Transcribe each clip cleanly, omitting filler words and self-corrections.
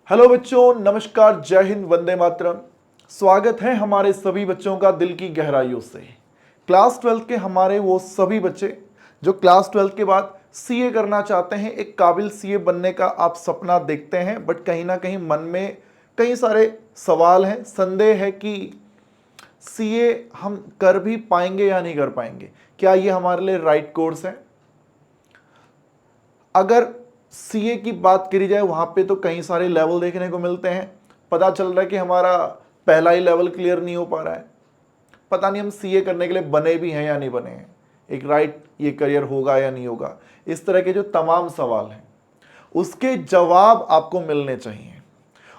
Hello बच्चों, नमस्कार, जय हिंद, वंदे मातरम। स्वागत है हमारे सभी बच्चों का दिल की गहराइयों से। क्लास 12 के हमारे वो सभी बच्चे जो क्लास 12 के बाद सीए करना चाहते हैं, एक काबिल सीए बनने का आप सपना देखते हैं, बट कहीं ना कहीं मन में कई सारे सवाल हैं, संदेह है कि सीए हम कर भी पाएंगे या नहीं कर पाएंगे, क्या ये हमारे लिए राइट कोर्स है। अगर सीए की बात करी जाए वहां पे तो कई सारे लेवल देखने को मिलते हैं। पता चल रहा है कि हमारा पहला ही लेवल क्लियर नहीं हो पा रहा है, पता नहीं हम सीए करने के लिए बने भी हैं या नहीं बने हैं, एक राइट ये करियर होगा या नहीं होगा। इस तरह के जो तमाम सवाल हैं उसके जवाब आपको मिलने चाहिए।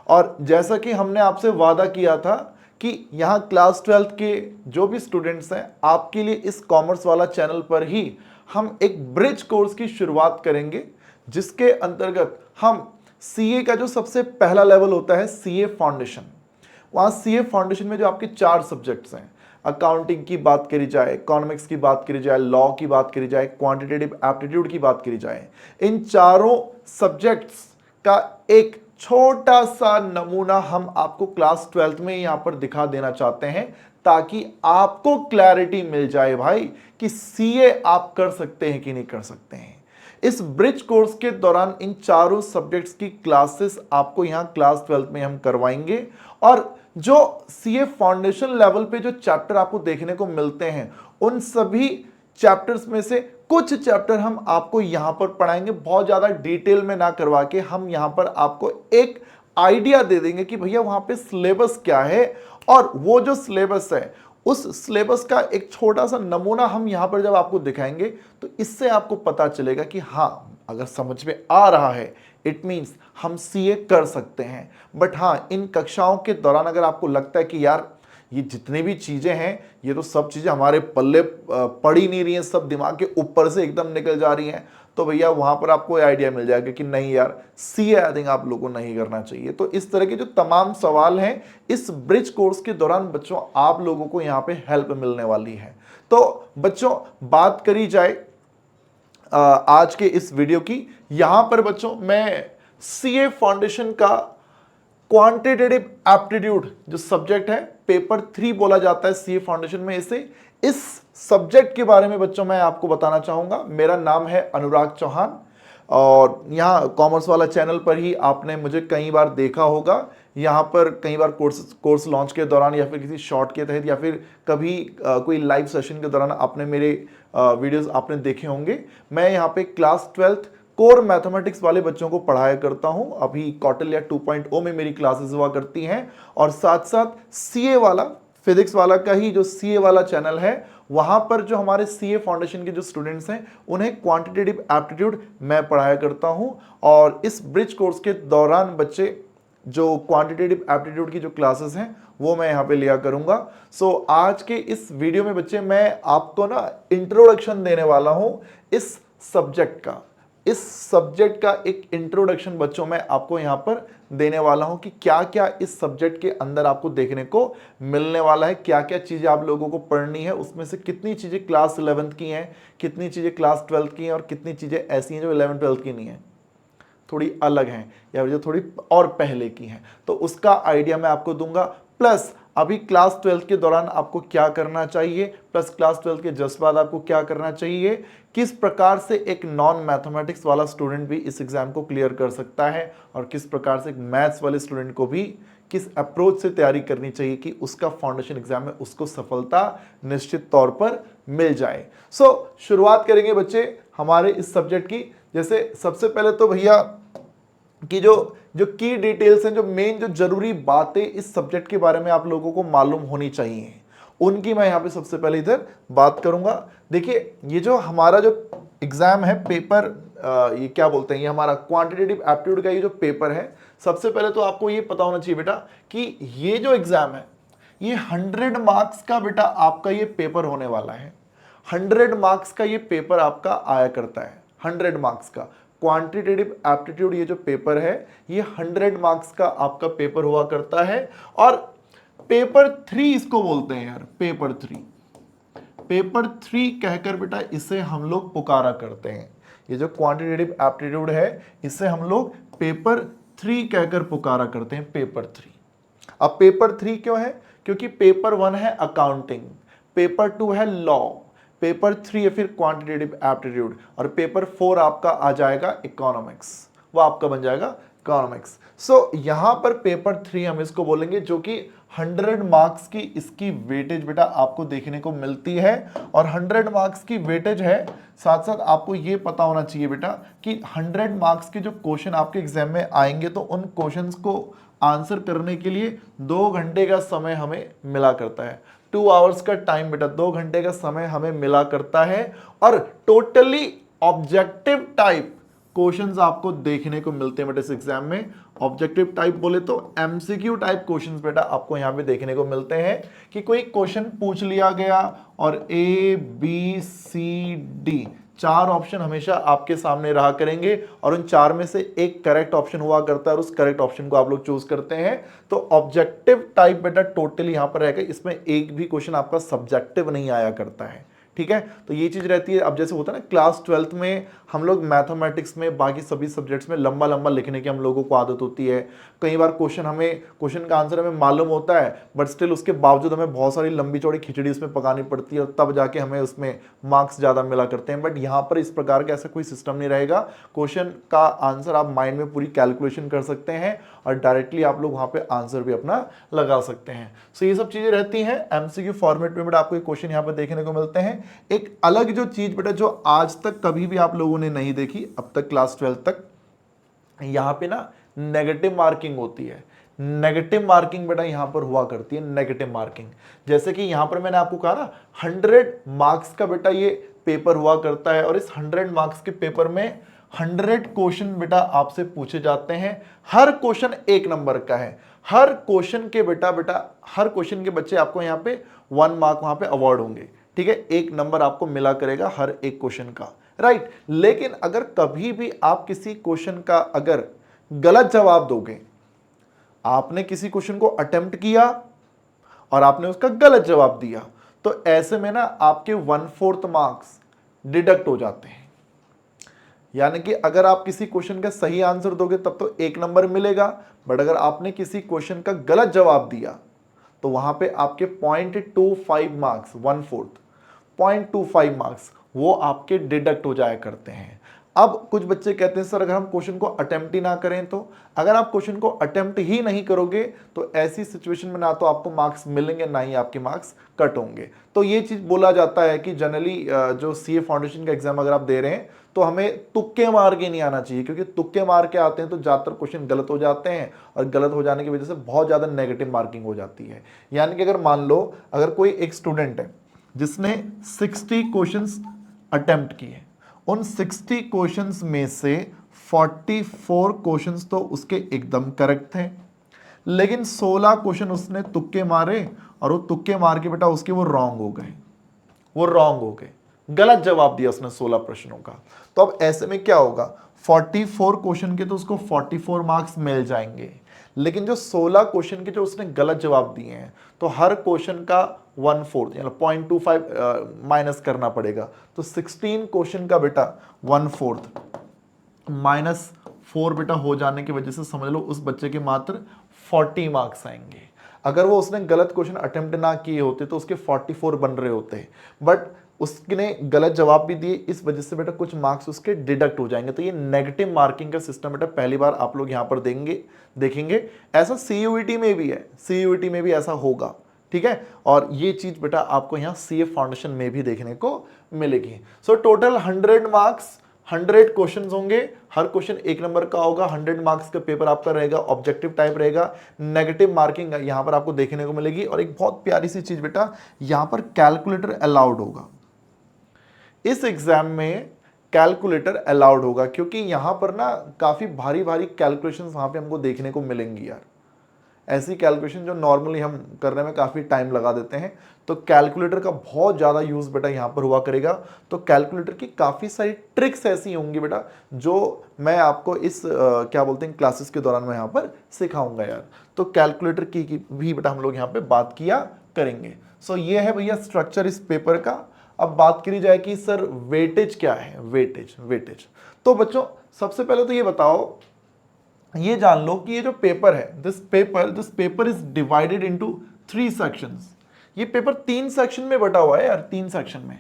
और जैसा कि हमने आपसे वादा किया था कि यहाँ क्लास 12 के जो भी स्टूडेंट्स हैं, आपके लिए इस कॉमर्स वाला चैनल पर ही हम एक ब्रिज कोर्स की शुरुआत करेंगे, जिसके अंतर्गत हम सीए का जो सबसे पहला लेवल होता है सीए फाउंडेशन, वहाँ सीए फाउंडेशन में जो आपके 4 सब्जेक्ट्स हैं, अकाउंटिंग की बात करी जाए, इकोनॉमिक्स की बात करी जाए, लॉ की बात करी जाए, क्वांटिटेटिव एप्टीट्यूड की बात करी जाए, इन चारों सब्जेक्ट्स का एक छोटा सा नमूना हम आपको क्लास 12 में यहां पर दिखा देना चाहते हैं, ताकि आपको क्लैरिटी मिल जाए भाई कि सीए आप कर सकते हैं कि नहीं कर सकते हैं। इस ब्रिज कोर्स के दौरान इन चारों सब्जेक्ट्स की क्लासेस आपको यहां क्लास 12 में हम करवाएंगे, और जो सीए फाउंडेशन लेवल पे जो चैप्टर आपको देखने को मिलते हैं, उन सभी चैप्टर्स में से कुछ चैप्टर हम आपको यहां पर पढ़ाएंगे। बहुत ज्यादा डिटेल में ना करवा के हम यहां पर आपको एक आइडिया दे देंगे कि भैया वहां पे सिलेबस क्या है, और वो जो सिलेबस है उस सिलेबस का एक छोटा सा नमूना हम यहां पर जब आपको दिखाएंगे तो इससे आपको पता चलेगा कि हाँ, अगर समझ में आ रहा है इट मींस हम सीए कर सकते हैं। बट हाँ, इन कक्षाओं के दौरान अगर आपको लगता है कि यार ये जितनी भी चीजें हैं ये तो सब चीजें हमारे पल्ले पड़ ही नहीं रही हैं, सब दिमाग के ऊपर से एकदम निकल जा रही हैं, तो भैया वहां पर आपको आइडिया मिल जाएगा कि नहीं यार, सीए आई थिंक आप लोगों को नहीं करना चाहिए। तो इस तरह के जो तमाम सवाल हैं इस ब्रिज कोर्स के दौरान बच्चों आप लोगों को यहाँ पे हेल्प मिलने वाली है। तो बच्चों, बात करी जाए आज के इस वीडियो की, यहां पर बच्चों मैं सीए फाउंडेशन का क्वांटिटेटिव एप्टीट्यूड जो सब्जेक्ट है, पेपर 3 बोला जाता है सीए फाउंडेशन में इसे, इस सब्जेक्ट के बारे में बच्चों मैं आपको बताना चाहूंगा। मेरा नाम है अनुराग चौहान, और यहाँ कॉमर्स वाला चैनल पर ही आपने मुझे कई बार देखा होगा। यहाँ पर कई बार कोर्स लॉन्च के दौरान, या फिर किसी शॉर्ट के तहत, या फिर कभी कोई लाइव सेशन के दौरान आपने मेरे वीडियोस आपने देखे होंगे। मैं यहाँ पे क्लास 12 कोर मैथमेटिक्स वाले बच्चों को पढ़ाया करता हूं। अभी कौटिल्य 2.0 में मेरी क्लासेस हुआ करती हैं, और साथ साथ सीए वाला, फिजिक्स वाला का ही जो सीए वाला चैनल है, वहां पर जो हमारे सीए फाउंडेशन के जो स्टूडेंट्स हैं उन्हें क्वांटिटेटिव एप्टीट्यूड मैं पढ़ाया करता हूं। और इस ब्रिज कोर्स के दौरान बच्चे जो क्वांटिटेटिव एप्टीट्यूड की जो क्लासेस हैं वो मैं यहाँ पे लिया करूंगा। सो आज के इस वीडियो में बच्चे मैं आपको ना इंट्रोडक्शन देने वाला हूं इस सब्जेक्ट का। इस सब्जेक्ट का एक इंट्रोडक्शन बच्चों मैं आपको यहां पर देने वाला हूं कि क्या क्या इस सब्जेक्ट के अंदर आपको देखने को मिलने वाला है, क्या क्या चीजें आप लोगों को पढ़नी है, उसमें से कितनी चीजें क्लास 11th की हैं, कितनी चीजें क्लास 12th की हैं, और कितनी चीजें ऐसी हैं जो 11th 12th की नहीं है, थोड़ी अलग हैं, या जो थोड़ी और पहले की हैं। तो उसका आइडिया मैं आपको दूंगा। प्लस अभी क्लास 12 के दौरान आपको क्या करना चाहिए, प्लस क्लास 12 के जस्ट बाद आपको क्या करना चाहिए, किस प्रकार से एक नॉन मैथमेटिक्स वाला स्टूडेंट भी इस एग्जाम को क्लियर कर सकता है, और किस प्रकार से एक मैथ्स वाले स्टूडेंट को भी किस अप्रोच से तैयारी करनी चाहिए कि उसका फाउंडेशन एग्जाम में उसको सफलता निश्चित तौर पर मिल जाए। सो शुरुआत करेंगे बच्चे हमारे इस सब्जेक्ट की। जैसे सबसे पहले तो भैया कि जो जो की डिटेल्स हैं, जो मेन जो जरूरी बातें इस सब्जेक्ट के बारे में आप लोगों को मालूम होनी चाहिए, उनकी मैं यहाँ पे सबसे पहले इधर बात करूंगा। देखिए, ये जो हमारा जो एग्जाम है, पेपर ये क्या बोलते हैं, ये हमारा क्वांटिटेटिव एप्टीट्यूड का ये जो पेपर है, सबसे पहले तो आपको ये पता होना चाहिए बेटा कि ये जो एग्जाम है ये 100 मार्क्स का बेटा आपका ये पेपर होने वाला है। 100 मार्क्स का ये पेपर आपका आया करता है, 100 मार्क्स का क्वांटिटेटिव एप्टीट्यूड ये जो पेपर है ये 100 मार्क्स का आपका पेपर हुआ करता है। और पेपर 3 इसको बोलते हैं यार, पेपर 3, पेपर 3 कहकर बेटा इसे हम लोग पुकारा करते हैं। ये जो क्वांटिटेटिव एप्टीट्यूड है इसे हम लोग पेपर 3 कहकर पुकारा करते हैं, पेपर 3। अब पेपर 3 क्यों है? क्योंकि पेपर 1 है अकाउंटिंग, पेपर 2 है लॉ, पेपर 3 है फिर क्वांटिटेटिव एप्टीट्यूड, और पेपर 4 आपका आ जाएगा इकोनॉमिक्स, वो आपका बन जाएगा इकोनॉमिक्स। सो यहां पर पेपर 3 हम इसको बोलेंगे, जो कि 100 मार्क्स की इसकी वेटेज बेटा आपको देखने को मिलती है। और 100 मार्क्स की वेटेज है, साथ साथ आपको ये पता होना चाहिए बेटा कि 100 मार्क्स के जो क्वेश्चन आपके एग्जाम में आएंगे तो उन क्वेश्चंस को आंसर करने के लिए 2 घंटे का समय हमें मिला करता है। 2 आवर्स का टाइम बेटा, 2 घंटे का समय हमें मिला करता है, और टोटली ऑब्जेक्टिव टाइप क्वेश्चंस आपको देखने को मिलते हैं बेटा इस एग्जाम में। ऑब्जेक्टिव टाइप बोले तो एमसीक्यू टाइप क्वेश्चंस बेटा आपको यहां पे देखने को मिलते हैं कि कोई क्वेश्चन पूछ लिया गया और A B C D 4 option हमेशा आपके सामने रहा करेंगे, और उन 4 में से एक करेक्ट ऑप्शन हुआ करता है, और उस करेक्ट ऑप्शन को आप लोग चूज करते हैं। तो ऑब्जेक्टिव टाइप बेटा टोटली यहां पर रहेगा, इसमें एक भी क्वेश्चन आपका सब्जेक्टिव नहीं आया करता है, ठीक है। तो ये चीज रहती है। अब जैसे होता है ना क्लास 12th में हम लोग मैथमेटिक्स में बाकी सभी सब्जेक्ट्स में लंबा लंबा लिखने की हम लोगों को आदत होती है। कई बार क्वेश्चन का आंसर हमें मालूम होता है, बट स्टिल उसके बावजूद हमें बहुत सारी लंबी चौड़ी खिचड़ी उसमें पकानी पड़ती है, और तब जाके हमें उसमें मार्क्स ज़्यादा मिला करते हैं। बट यहाँ पर इस प्रकार का ऐसा कोई सिस्टम नहीं रहेगा। क्वेश्चन का आंसर आप माइंड में पूरी कैलकुलेशन कर सकते हैं, और डायरेक्टली आप लोग वहाँ पे आंसर भी अपना लगा सकते हैं। सो ये सब चीज़ें रहती हैं एमसीक्यू फॉर्मेट में बेटा, आपको एक क्वेश्चन यहाँ पर देखने को मिलते हैं। एक अलग जो चीज़ बेटा जो आज तक कभी भी आप लोगों ने नहीं देखी अब तक क्लास 12 तक, यहां पे ना नेगेटिव मार्किंग होती है। नेगेटिव मार्किंग बेटा यहां पर हुआ करती है, नेगेटिव मार्किंग। जैसे कि यहां पर मैंने आपको कहा ना 100 मार्क्स का बेटा ये पेपर हुआ करता है, और इस 100 मार्क्स के पेपर में 100 क्वेश्चन बेटा आपसे पूछे जाते हैं। हर क्वेश्चन 1 नंबर का है। हर क्वेश्चन के बेटा हर क्वेश्चन के बच्चे आपको यहाँ पे 1 मार्क वहां पे अवार्ड होंगे, ठीक है। 1 नंबर आपको मिला करेगा हर एक क्वेश्चन का, राइट। लेकिन अगर कभी भी आप किसी क्वेश्चन का अगर गलत जवाब दोगे, आपने किसी क्वेश्चन को अटेम्प्ट किया और आपने उसका गलत जवाब दिया, तो ऐसे में ना आपके 1/4 मार्क्स डिडक्ट हो जाते हैं। यानी कि अगर आप किसी क्वेश्चन का सही आंसर दोगे तब तो 1 नंबर मिलेगा, बट अगर आपने किसी क्वेश्चन का गलत जवाब दिया तो वहां पे आपके 0.25 मार्क्स, 1/4 0.25 मार्क्स वो आपके डिडक्ट हो जाया करते हैं। अब कुछ बच्चे कहते हैं सर अगर हम क्वेश्चन को अटेम्प्ट ही ना करें तो, अगर आप क्वेश्चन को अटेम्प्ट ही नहीं करोगे तो ऐसी सिचुएशन में ना तो आपको मार्क्स मिलेंगे ना ही आपके मार्क्स कट होंगे। तो ये चीज बोला जाता है कि जनरली जो सीए फाउंडेशन का एग्जाम अगर आप दे रहे हैं तो हमें तुक्के मार के नहीं आना चाहिए, क्योंकि तुक्के मार के आते हैं तो ज्यादातर क्वेश्चन गलत हो जाते हैं, और गलत हो जाने की वजह से बहुत ज्यादा नेगेटिव मार्किंग हो जाती है। यानी कि अगर मान लो अगर कोई एक स्टूडेंट है जिसने 60 क्वेश्चंस अटेम्प्ट किए, उन 60 क्वेश्चंस में से 44 क्वेश्चंस तो उसके एकदम करेक्ट थे, लेकिन 16 क्वेश्चन उसने तुक्के मारे, और वो तुक्के मार के बेटा उसके वो रॉन्ग हो गए, वो रॉन्ग हो गए, गलत जवाब दिया उसने 16 प्रश्नों का। तो अब ऐसे में क्या होगा, 44 क्वेश्चन के तो उसको 44 मार्क्स मिल जाएंगे, लेकिन जो 16 क्वेश्चन के जो उसने गलत जवाब दिए हैं तो हर क्वेश्चन का 1/4 यानी 0.25 माइनस करना पड़ेगा। तो 16 क्वेश्चन का बेटा 1/4 -4 बेटा हो जाने की वजह से समझ लो उस बच्चे के मात्र 40 मार्क्स आएंगे। अगर वो उसने गलत क्वेश्चन अटेम्प्ट ना किए होते तो उसके 44 बन रहे होते, बट उसने गलत जवाब भी दिए, इस वजह से बेटा कुछ मार्क्स उसके डिडक्ट हो जाएंगे। तो ये नेगेटिव मार्किंग का सिस्टम बेटा पहली बार आप लोग यहां पर देखेंगे। ऐसा सीयूईटी में भी है, सीयूईटी में भी ऐसा होगा, ठीक है। और ये चीज बेटा आपको यहाँ सीए फाउंडेशन में भी देखने को मिलेगी। सो टोटल 100 मार्क्स, 100 क्वेश्चंस होंगे, हर क्वेश्चन 1 नंबर का होगा, 100 मार्क्स का पेपर आपका रहेगा, ऑब्जेक्टिव टाइप रहेगा, नेगेटिव मार्किंग यहां पर आपको देखने को मिलेगी। और एक बहुत प्यारी सी चीज बेटा यहां पर कैलकुलेटर अलाउड होगा, इस एग्जाम में कैलकुलेटर अलाउड होगा, क्योंकि यहां पर ना काफी भारी भारी कैलकुलेशंस वहां पे हमको देखने को मिलेंगी यार, ऐसी कैलकुलेशन जो नॉर्मली हम करने में काफी टाइम लगा देते हैं। तो कैलकुलेटर का बहुत ज्यादा यूज बेटा यहां पर हुआ करेगा। तो कैलकुलेटर की काफी सारी ट्रिक्स ऐसी होंगी बेटा जो मैं आपको इस क्या बोलते हैं क्लासेस के दौरान मैं यहां पर सिखाऊंगा यार। तो कैलकुलेटर की भी बेटा हम लोग यहां पे बात किया करेंगे। सो ये है भैया स्ट्रक्चर इस पेपर का। अब बात करी जाए कि सर वेटेज क्या है, वेटेज। तो बच्चों सबसे पहले तो ये बताओ ये जान लो कि ये जो पेपर है, this paper is divided into 3 sections. ये पेपर 3 सेक्शन में बटा हुआ है यार, 3 सेक्शन में।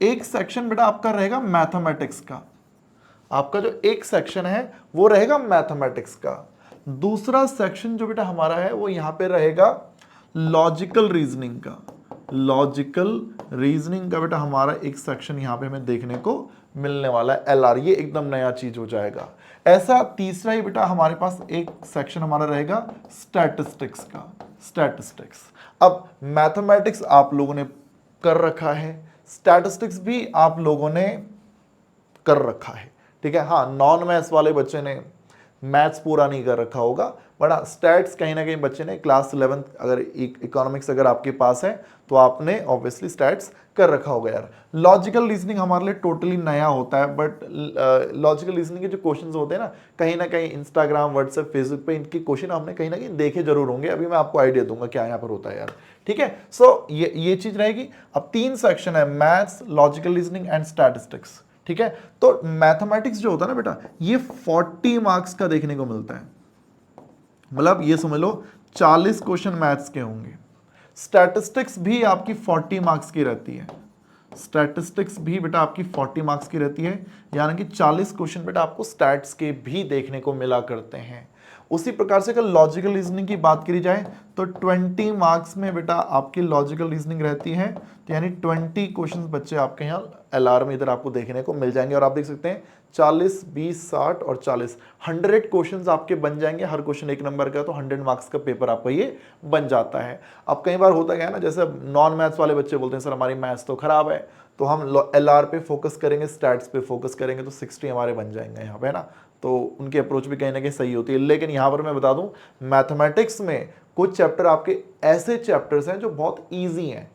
एक सेक्शन बेटा आपका रहेगा मैथमेटिक्स का, आपका जो एक सेक्शन है वो रहेगा मैथमेटिक्स का। दूसरा सेक्शन जो बेटा हमारा है वो यहां पे रहेगा लॉजिकल रीजनिंग का। लॉजिकल रीजनिंग का बेटा हमारा एक सेक्शन यहां पे हमें देखने को मिलने वाला है, एलआर, ये एकदम नया चीज हो जाएगा। ऐसा तीसरा ही बेटा हमारे पास एक सेक्शन हमारा रहेगा स्टैटिस्टिक्स का, स्टैटिस्टिक्स। अब मैथमेटिक्स आप लोगों ने कर रखा है, स्टैटिस्टिक्स भी आप लोगों ने कर रखा है, ठीक है। हाँ, नॉन मैथ्स वाले बच्चे ने मैथ्स पूरा नहीं कर रखा होगा, बट स्टैट्स कहीं ना कहीं बच्चे ने क्लास 11 अगर इकोनॉमिक्स अगर आपके पास है तो आपने ऑब्वियसली स्टैट्स कर रखा होगा यार। लॉजिकल रीजनिंग हमारे लिए टोटली नया होता है, बट लॉजिकल रीजनिंग के जो क्वेश्चंस होते हैं ना कहीं इंस्टाग्राम, व्हाट्सएप, फेसबुक पे इनके क्वेश्चन आपने कहीं ना कहीं देखे जरूर होंगे। अभी मैं आपको आइडिया दूंगा क्या यहाँ पर होता है यार, ठीक है। सो ये चीज रहेगी। अब 3 सेक्शन है, maths, logical reasoning and statistics, ठीक है। तो मैथमेटिक्स जो होता है ना बेटा, ये 40 मार्क्स का देखने को मिलता है, मतलब ये समझ लो 40 क्वेश्चन मैथ्स के होंगे। स्टैटिस्टिक्स भी आपकी 40 मार्क्स की रहती है, स्टैटिस्टिक्स भी बेटा आपकी 40 मार्क्स की रहती है, यानी कि 40 क्वेश्चन बेटा आपको स्टैट्स के भी देखने को मिला करते हैं। उसी प्रकार से अगर लॉजिकल रीजनिंग की बात करी जाए तो 20 मार्क्स में बेटा आपकी लॉजिकल रीजनिंग रहती है, तो यानी 20 क्वेश्चंस बच्चे आपके यहाँ एलआर में इधर आपको देखने को मिल जाएंगे। और आप देख सकते हैं 40, 20, 60 और 40, 100 क्वेश्चंस आपके बन जाएंगे। हर क्वेश्चन 1 नंबर का, तो 100 मार्क्स का पेपर आपका ये बन जाता है। अब कई बार होता क्या है ना, जैसे नॉन मैथ्स वाले बच्चे बोलते हैं सर हमारी मैथ्स तो खराब है, तो हम एलआर पे फोकस करेंगे, स्टैट्स पे फोकस करेंगे, तो 60 हमारे बन जाएंगे यहाँ पे, है ना। तो उनकी अप्रोच भी कहीं ना कहीं सही होती है। लेकिन यहाँ पर मैं बता दूं, मैथमेटिक्स में कुछ चैप्टर आपके ऐसे चैप्टर्स हैं जो बहुत ईजी हैं,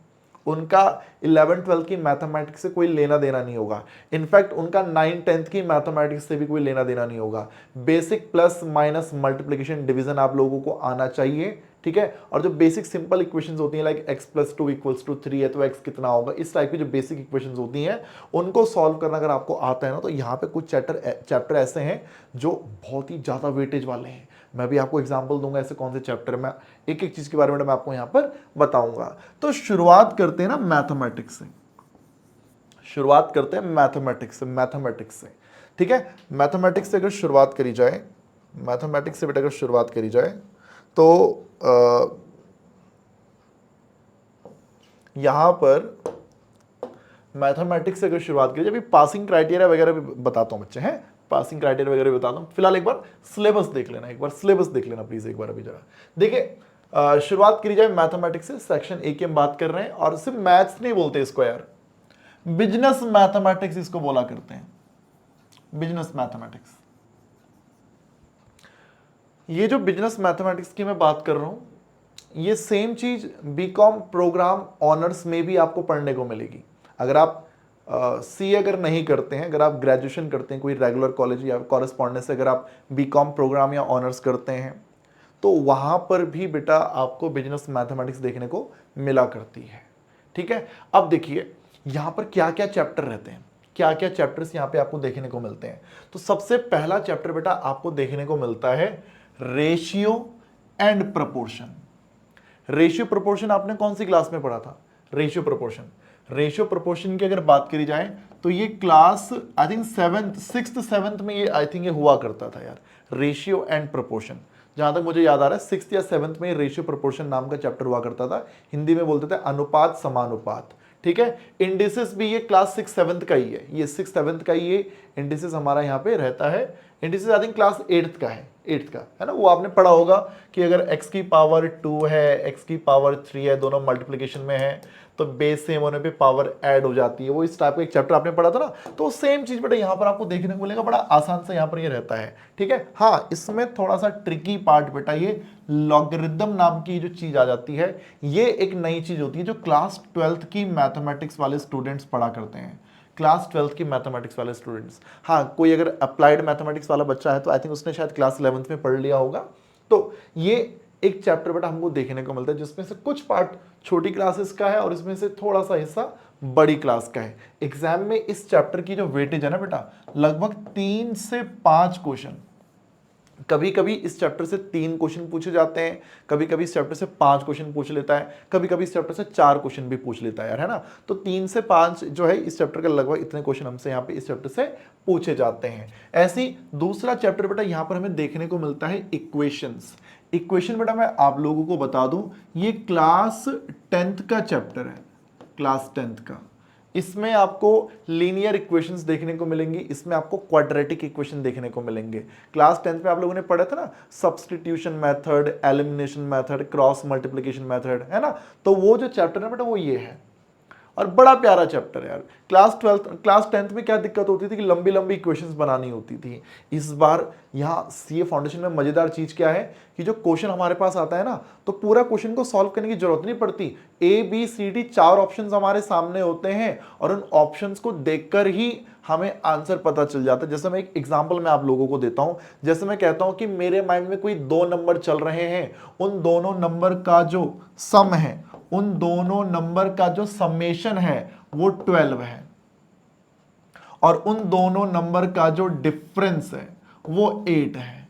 उनका 11 12 की मैथमेटिक्स से कोई लेना देना नहीं होगा। इनफैक्ट उनका 9 10th की मैथमेटिक्स से भी कोई लेना देना नहीं होगा। Basic plus minus multiplication division आप लोगों को आना चाहिए, ठीक है। और जो बेसिक सिंपल इक्वेशंस होती हैं लाइक x+2 = 3 है तो x कितना होगा, इस टाइप की जो बेसिक इक्वेशंस होती हैं उनको सॉल्व करना अगर आपको आता है ना, तो यहाँ पे कुछ चैप्टर ऐसे हैं जो बहुत ही ज़्यादा वेटेज वाले हैं। मैं भी आपको एग्जांपल दूंगा ऐसे कौन से चैप्टर में, एक एक चीज के बारे में मैं आपको यहाँ पर बताऊंगा। तो शुरुआत करते हैं ना मैथमेटिक्स से, शुरुआत करते हैं मैथमेटिक्स से, ठीक है। मैथमेटिक्स से अगर शुरुआत करी जाए, मैथमेटिक्स से बेटा अगर शुरुआत करी जाए तो यहां पर मैथमेटिक्स से अगर शुरुआत करी जाए, पासिंग क्राइटेरिया वगैरह भी बताता हूं बच्चे, हैं पासिंग क्राइटेरिया वगैरह भी बताता हूं। फिलहाल एक बार सिलेबस देख लेना, एक बार सिलेबस देख लेना प्लीज, एक बार अभी जरा देखिए। शुरुआत करी जाए मैथमेटिक्स से, सेक्शन ए की हम बात कर रहे हैं, और सिर्फ मैथ्स नहीं बोलते इसको यार, बिजनेस मैथमेटिक्स इसको बोला करते हैं, बिजनेस मैथमेटिक्स। ये जो बिजनेस मैथमेटिक्स की मैं बात कर रहा हूं, ये सेम चीज बीकॉम प्रोग्राम ऑनर्स में भी आपको पढ़ने को मिलेगी। अगर आप सी अगर नहीं करते हैं, अगर आप ग्रेजुएशन करते हैं कोई रेगुलर कॉलेज या कॉरेस्पॉन्डेंस से, अगर आप बीकॉम प्रोग्राम या ऑनर्स करते हैं, तो वहां पर भी बेटा आपको बिजनेस मैथमेटिक्स देखने को मिला करती है, ठीक है। अब देखिए यहां पर क्या क्या चैप्टर रहते हैं, क्या क्या चैप्टर्स यहां पे आपको देखने को मिलते हैं। तो सबसे पहला चैप्टर बेटा आपको देखने को मिलता है ratio and proportion. Ratio proportion आपने कौन सी क्लास में पढ़ा था, रेशियो प्रोपोर्शन की अगर बात करी जाए तो ये class I think 6th 7th में ये आई थिंक ये हुआ करता था यार, रेशियो एंड प्रोपोर्शन। जहां तक मुझे याद आ रहा है 6th या 7th में रेशियो प्रोपोर्शन नाम का चैप्टर हुआ करता था, हिंदी में बोलते थे अनुपात समानुपात, ठीक है। इंडिसेस भी ये क्लास 6 7th का ही है, ये 6 7th का ही ये इंडिसेस हमारा यहाँ पे रहता है। Indices I think class 8th का है, 8th का है ना। वो आपने पढ़ा होगा कि अगर x की पावर 2 है, x की पावर 3 है, दोनों मल्टीप्लिकेशन में है, तो बेस सेम होने पे पावर ऐड हो जाती है। वो इस टाइप का एक चैप्टर आपने पढ़ा था ना, तो सेम चीज बेटा यहाँ पर आपको देखने को मिलेगा, बड़ा आसान से यहाँ पर ये रहता है, ठीक है। हाँ, इसमें थोड़ा सा ट्रिकी पार्ट बेटा ये लॉगरिदम नाम की जो चीज आ जाती है, ये एक नई चीज होती है जो क्लास 12th की मैथमेटिक्स वाले स्टूडेंट्स पढ़ा करते हैं, क्लास 12th की मैथमेटिक्स वाले स्टूडेंट्स। हाँ, कोई अगर अप्लाइड मैथमेटिक्स वाला बच्चा है तो आई थिंक उसने शायद क्लास 11th में पढ़ लिया होगा। तो ये एक चैप्टर बेटा हमको देखने को मिलता है जिसमें से कुछ पार्ट छोटी क्लासेस का है और इसमें से थोड़ा सा हिस्सा बड़ी क्लास का है। एग्जाम में इस चैप्टर की जो वेटेज है ना बेटा, लगभग 3 से 5 क्वेश्चन, कभी कभी इस चैप्टर से 3 क्वेश्चन पूछे जाते हैं, कभी कभी इस चैप्टर से 5 क्वेश्चन पूछ लेता है, कभी कभी इस चैप्टर से 4 क्वेश्चन भी पूछ लेता है यार, है ना। तो 3 से 5 जो है इस चैप्टर के लगभग इतने क्वेश्चन हमसे यहाँ पे इस चैप्टर से पूछे जाते हैं। ऐसे ही दूसरा चैप्टर बेटा यहाँ पर हमें देखने को मिलता है इक्वेशंस। इक्वेशन बेटा मैं आप लोगों को बता दूं, ये क्लास 10th का चैप्टर है, क्लास 10th का। इसमें आपको लीनियर इक्वेशंस देखने को मिलेंगी, इसमें आपको क्वाड्रेटिक इक्वेशन देखने को मिलेंगे। क्लास 10th में आप लोगों ने पढ़ा था ना, substitution method, elimination method, cross multiplication method, है ना। तो वो जो चैप्टर है बेटा वो ये है, और बड़ा प्यारा चैप्टर है यार। क्लास 10th में क्या दिक्कत होती थी कि लंबी लंबी इक्वेशंस बनानी होती थी। इस बार यहाँ सीए फाउंडेशन में मजेदार चीज क्या है कि जो क्वेश्चन हमारे पास आता है ना, तो पूरा क्वेश्चन को सॉल्व करने की जरूरत नहीं पड़ती। A B C D 4 options हमारे सामने होते हैं, और उन ऑप्शंस को देखकर ही हमें आंसर पता चल जाता है। जैसे मैं एक एग्जांपल मैं आप लोगों को देता हूं, जैसे मैं कहता हूं कि मेरे माइंड में कोई 2 नंबर चल रहे हैं, उन दोनों नंबर का जो सम है, उन दोनों नंबर का जो समेशन है वो 12 है, और उन दोनों नंबर का जो डिफरेंस है वो 8 है।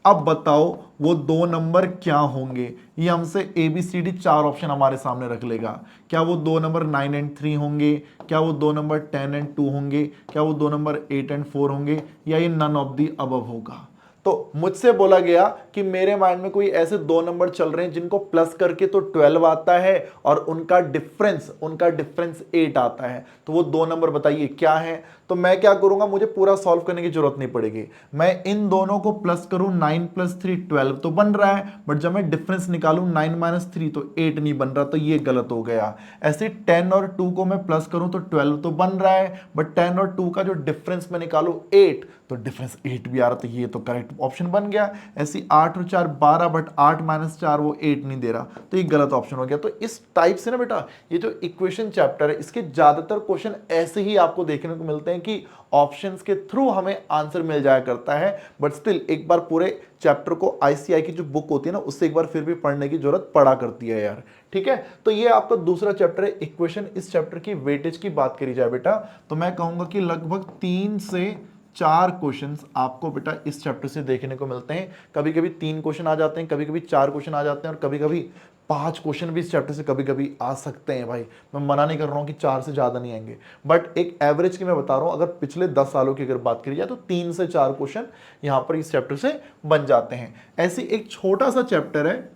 अब बताओ वो 2 नंबर क्या होंगे। ये हमसे ABCD 4 ऑप्शन हमारे सामने रख लेगा। क्या वो 2 नंबर 9 एंड 3 होंगे, क्या वो 2 नंबर 10 एंड 2 होंगे, क्या वो 2 नंबर 8 एंड 4 होंगे, या ये नन ऑफ दी अबव होगा। तो मुझसे बोला गया कि मेरे माइंड में कोई ऐसे 2 नंबर चल रहे हैं जिनको प्लस करके तो 12 आता है, और उनका डिफरेंस 8 आता है। तो वो 2 नंबर बताइए क्या है। तो मैं क्या करूंगा, मुझे पूरा सॉल्व करने की जरूरत नहीं पड़ेगी। मैं इन दोनों को प्लस करूं, 9 + 3 12 तो बन रहा है, बट जब मैं डिफरेंस निकालूं 9 - 3 तो 8 नहीं बन रहा, तो ये गलत हो गया। ऐसे 10 और 2 को मैं प्लस करूं तो 12 तो बन रहा है, बट 10 और 2 का जो डिफरेंस में निकालूं 8, तो डिफरेंस 8 भी आ रहा, तो ये तो करेक्ट ऑप्शन बन गया। ऐसी 8 और 4 12, बट 8 - 4 वो 8 नहीं दे रहा, तो ये गलत ऑप्शन हो गया। तो इस टाइप से ना बेटा ये जो इक्वेशन चैप्टर है, इसके ज्यादातर क्वेश्चन ऐसे ही आपको देखने को मिलते हैं कि ऑप्शंस के थ्रू हमें आंसर मिल जाया करता है। बट स्टिल एक बार पूरे चैप्टर को ICI की जो बुक होती है ना, उससे एक बार फिर भी पढ़ने की जरूरत पड़ा करती है यार, ठीक है। तो ये आपका दूसरा चैप्टर है इक्वेशन। इस चैप्टर की वेटेज की बात करी जाए बेटा, तो मैं कहूंगा कि लगभग 3 से 4 क्वेश्चंस आपको बेटा इस चैप्टर से देखने को मिलते हैं। कभी कभी 3 क्वेश्चन आ जाते हैं, कभी कभी 4 क्वेश्चन आ जाते हैं, और कभी कभी 5 क्वेश्चन भी इस चैप्टर से कभी कभी आ सकते हैं। भाई मैं मना नहीं कर रहा हूं कि 4 से ज्यादा नहीं आएंगे, बट एक एवरेज की मैं बता रहा हूं, अगर पिछले 10 सालों की अगर बात करी जाए तो 3 से 4 क्वेश्चन यहां पर इस चैप्टर से बन जाते हैं। ऐसी एक छोटा सा चैप्टर है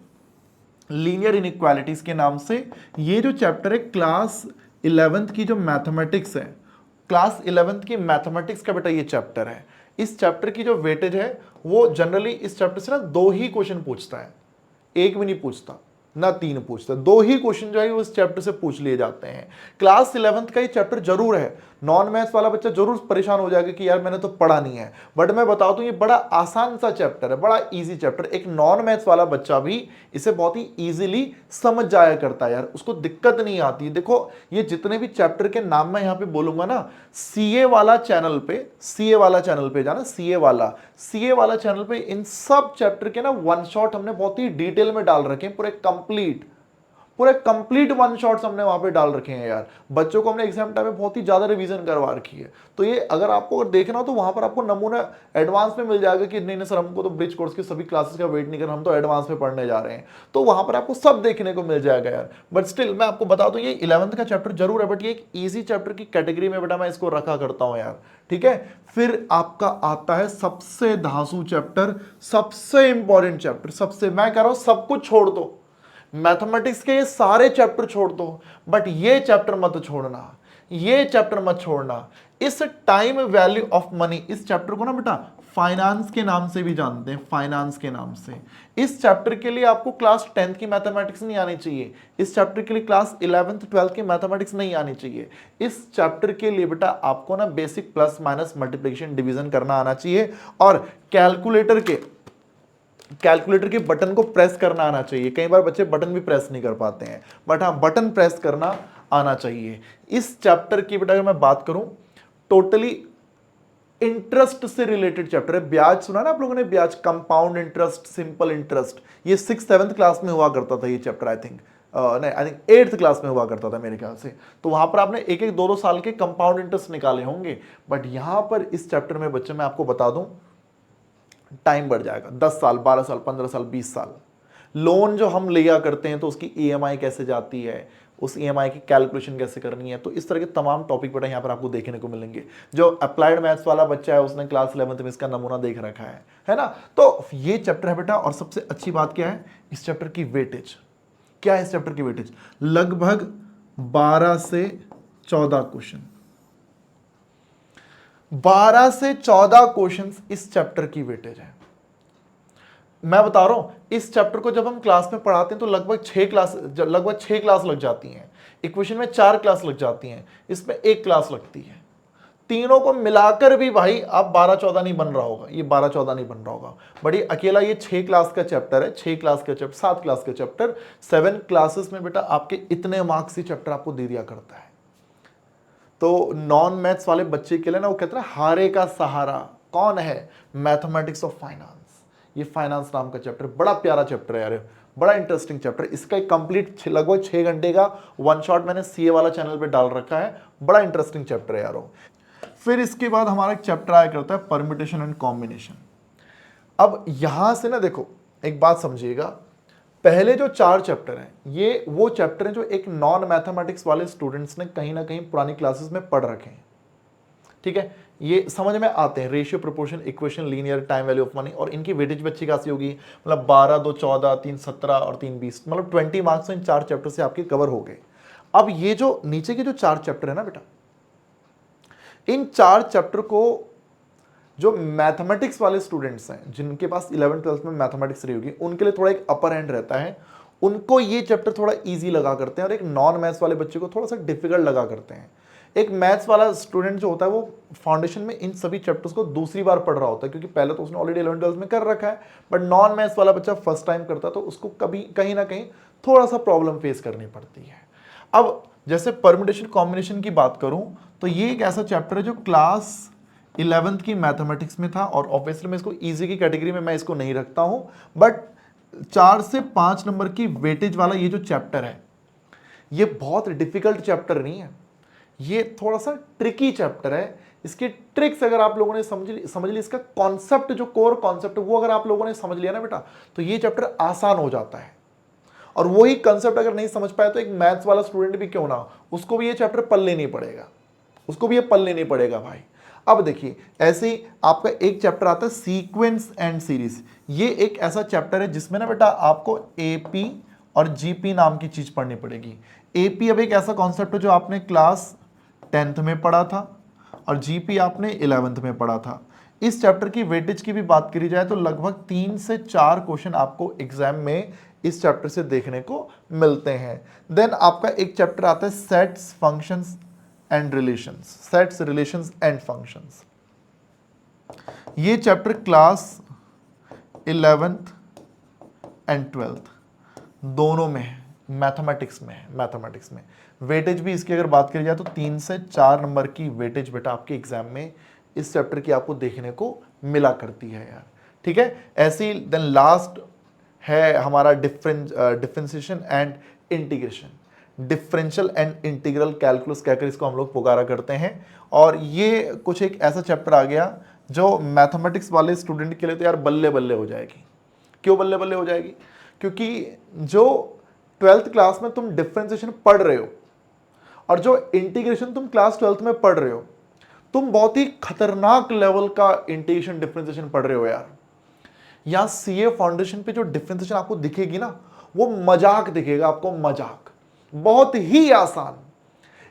लीनियर इनइक्वालिटीज के नाम से। ये जो चैप्टर है क्लास 11th की जो मैथमेटिक्स है, क्लास 11th की मैथमेटिक्स का बेटा ये चैप्टर है। इस चैप्टर की जो वेटेज है वो जनरली इस चैप्टर से ना 2 ही क्वेश्चन पूछता है, 1 भी नहीं पूछता, ना 3 पूछता, 2 ही क्वेश्चन जो है वो इस चैप्टर से पूछ लिए जाते हैं। क्लास 11th का ये चैप्टर जरूर है, नॉन मैथ्स वाला बच्चा जरूर परेशान हो जाएगा कि यार मैंने तो पढ़ा नहीं है, बट मैं बताऊं तो ये बड़ा आसान सा चैप्टर है, बड़ा इजी चैप्टर। एक नॉन मैथ्स वाला बच्चा भी इसे बहुत ही इजीली समझ जाया करता है यार, उसको दिक्कत नहीं आती। देखो ये जितने भी चैप्टर के नाम मैं यहाँ पे बोलूंगा ना, सीए वाला चैनल पे जाना, सीए वाला चैनल पे इन सब चैप्टर के ना 1 शॉट हमने बहुत ही डिटेल में डाल रखे हैं, पूरे कंप्लीट 1 शॉट्स हमने वहां पे डाल रखे हैं यार। बच्चों को हमने एग्जाम टाइम में बहुत ही ज्यादा रिवीजन करवा रखी है। तो ये अगर आपको देखना हो तो वहां पर आपको नमूना एडवांस में मिल जाएगा कि नहीं सर हमको तो ब्रिज कोर्स की सभी क्लासेस का वेट नहीं करना, हम तो एडवांस में पढ़ने जा रहे हैं, तो वहां पर आपको सब देखने को मिल जाएगा यार। बट स्टिल मैं आपको बता दूं ये 11th का चैप्टर जरूर है, बट ये एक ईजी चैप्टर की कैटेगरी में बेटा मैं इसको रखा करता हूं यार, ठीक है। फिर आपका आता है सबसे धांसू चैप्टर, सबसे इंपॉर्टेंट चैप्टर, सबसे, मैं कह रहा हूं सब कुछ छोड़ दो, मैथमेटिक्स के ये सारे चैप्टर छोड़ दो, बट ये चैप्टर मत छोड़ना, ये चैप्टर मत छोड़ना। इस टाइम वैल्यू ऑफ मनी, इस चैप्टर को ना बेटा फाइनेंस के नाम से भी जानते हैं, फाइनेंस के नाम से। इस चैप्टर के लिए आपको क्लास 10th की मैथमेटिक्स नहीं आनी चाहिए, इस चैप्टर के लिए क्लास 11th 12th की मैथमेटिक्स नहीं आनी चाहिए। इस चैप्टर के लिए बेटा आपको ना basic plus minus multiplication division करना आना चाहिए, और कैलकुलेटर के बटन को प्रेस करना आना चाहिए। कई बार बच्चे बटन भी प्रेस नहीं कर पाते हैं, बट हाँ बटन प्रेस करना आना चाहिए। इस चैप्टर की बेटा अगर मैं बात करूं, टोटली इंटरेस्ट से रिलेटेड चैप्टर है। ब्याज सुना ना आप लोगों ने, ब्याज, कंपाउंड इंटरेस्ट, सिंपल इंटरेस्ट, ये 6th 7th क्लास में हुआ करता था ये chapter, I think 8th class में हुआ करता था मेरे ख्याल से। तो वहां पर आपने 1-1 2-2 साल के कंपाउंड इंटरेस्ट निकाले होंगे, बट यहां पर इस चैप्टर में बच्चे मैं आपको बता दूं टाइम बढ़ जाएगा, 10 साल, 12 साल, 15 साल, 20 साल। लोन जो हम लिया करते हैं तो उसकी ईएमआई कैसे जाती है, उस ईएमआई की कैलकुलेशन कैसे करनी है, तो इस तरह के तमाम टॉपिक बेटा यहाँ पर आपको देखने को मिलेंगे। जो अप्लाइड मैथ्स वाला बच्चा है उसने क्लास 11th में इसका नमूना देख रखा है ना। तो ये चैप्टर है बेटा, और सबसे अच्छी बात क्या है इस चैप्टर की वेटेज। क्या है इस चैप्टर की वेटेज? लगभग 12 से 14 क्वेश्चन, 12 से 14 क्वेश्चन इस चैप्टर की वेटेज है। मैं बता रहा हूं इस चैप्टर को जब हम क्लास में पढ़ाते हैं तो लगभग 6 क्लास लग जाती हैं। इक्वेशन में 4 क्लास लग जाती हैं, इसमें 1 क्लास लगती है। तीनों को मिलाकर भी भाई आप 12-14 नहीं बन रहा होगा, ये 12-14 नहीं बन रहा होगा। बट ये अकेला ये 6 क्लास का चैप्टर है, 6 क्लास का चैप्टर, 7 क्लास का चैप्टर, 7 क्लासेस में बेटा आपके इतने मार्क्स ही चैप्टर आपको दे दिया करता है। तो नॉन मैथ्स वाले बच्चे के लिए ना वो कहते हैं हारे का सहारा कौन है, मैथमेटिक्स ऑफ फाइनेंस। ये फाइनेंस नाम का चैप्टर बड़ा प्यारा चैप्टर है यार, बड़ा इंटरेस्टिंग चैप्टर। इसका एक कंप्लीट लगभग 6 घंटे का वन शॉट मैंने सीए वाला चैनल पे डाल रखा है, बड़ा इंटरेस्टिंग चैप्टर है यारो। फिर इसके बाद हमारा एक चैप्टर आया करता है परम्यूटेशन एंड कॉम्बिनेशन। अब यहां से ना देखो एक बात समझिएगा, पहले जो 4 चैप्टर हैं ये वो चैप्टर हैं जो एक नॉन मैथमेटिक्स वाले स्टूडेंट्स ने कहीं ना कहीं पुरानी क्लासेस में पढ़ रखे हैं, ठीक है। ये समझ में आते हैं, ratio, proportion, equation, linear, time value of money, और इनकी वेटेज भी अच्छी खासी होगी। मतलब 12, 2, 14, 3, 17 और 3, 20, मतलब 20 मार्क्स इन 4 चैप्टर से आपके कवर हो गए। अब ये जो नीचे के जो 4 चैप्टर है ना बेटा, इन 4 चैप्टर को जो मैथमेटिक्स वाले स्टूडेंट्स हैं जिनके पास 11th 12th में मैथमेटिक्स रही होगी उनके लिए थोड़ा एक अपर हैंड रहता है, उनको ये चैप्टर थोड़ा इजी लगा करते हैं, और एक नॉन मैथ्स वाले बच्चे को थोड़ा सा डिफिकल्ट लगा करते हैं। एक मैथ्स वाला स्टूडेंट जो होता है वो फाउंडेशन में इन सभी चैप्टर्स को दूसरी बार पढ़ रहा होता है, क्योंकि पहले तो उसने ऑलरेडी 11th 12th में कर रखा है। बट नॉन मैथ्स वाला बच्चा फर्स्ट टाइम करता है तो उसको कभी कहीं ना कहीं थोड़ा सा प्रॉब्लम फेस करनी पड़ती है। अब जैसे परम्यूटेशन कॉम्बिनेशन की बात करूं तो ये एक ऐसा चैप्टर है जो क्लास 11th की मैथमेटिक्स में था, और ऑब्वियसली मैं इसको इजी की कैटेगरी में मैं इसको नहीं रखता हूं। बट 4 से 5 नंबर की वेटेज वाला ये जो चैप्टर है ये बहुत डिफिकल्ट चैप्टर नहीं है, ये थोड़ा सा ट्रिकी चैप्टर है। इसके ट्रिक्स अगर आप लोगों ने समझ ली, इसका कॉन्सेप्ट जो कोर कॉन्सेप्ट वो अगर आप लोगों ने समझ लिया ना बेटा, तो ये चैप्टर आसान हो जाता है। और वही कंसेप्ट अगर नहीं समझ पाए तो एक मैथ्स वाला स्टूडेंट भी क्यों ना हो, उसको भी ये चैप्टर पल्ले नहीं पड़ेगा, उसको भी ये पल्ले नहीं पड़ेगा भाई। अब देखिए ऐसे ही आपका एक चैप्टर आता है सीक्वेंस एंड सीरीज। ये एक ऐसा चैप्टर है जिसमें ना बेटा आपको एपी और जीपी नाम की चीज पढ़नी पड़ेगी। एपी अब एक ऐसा कॉन्सेप्ट है जो आपने क्लास 10th में पढ़ा था, और जीपी आपने 11th में पढ़ा था। इस चैप्टर की वेटेज की भी बात करी जाए तो लगभग 3 से 4 क्वेश्चन आपको एग्जाम में इस चैप्टर से देखने को मिलते हैं। देन आपका एक चैप्टर आता है sets, functions and relations, sets, relations and functions. ये chapter class 11th and 12th दोनों में है, मैथमेटिक्स में है। मैथमेटिक्स में वेटेज भी इसकी अगर बात करी जाए तो 3 से 4 नंबर की वेटेज बेटा आपके एग्जाम में इस चैप्टर की आपको देखने को मिला करती है यार, ठीक है। ऐसे ही देन लास्ट है हमारा differentiation and integration, differential and integral calculus कहकर इसको हम लोग पुकारा करते हैं। और ये कुछ एक ऐसा चैप्टर आ गया जो मैथमेटिक्स वाले स्टूडेंट के लिए तो यार बल्ले बल्ले हो जाएगी। क्यों बल्ले बल्ले हो जाएगी? क्योंकि जो 12th क्लास में तुम डिफरेंशिएशन पढ़ रहे हो और जो इंटीग्रेशन तुम क्लास 12th में पढ़ रहे हो, तुम बहुत ही खतरनाक लेवल का इंटीग्रेशन डिफरेंशिएशन पढ़ रहे हो यार। यहां सीए फाउंडेशन पे जो डिफरेंशिएशन आपको दिखेगी ना वो मजाक दिखेगा आपको, मजाक, बहुत ही आसान।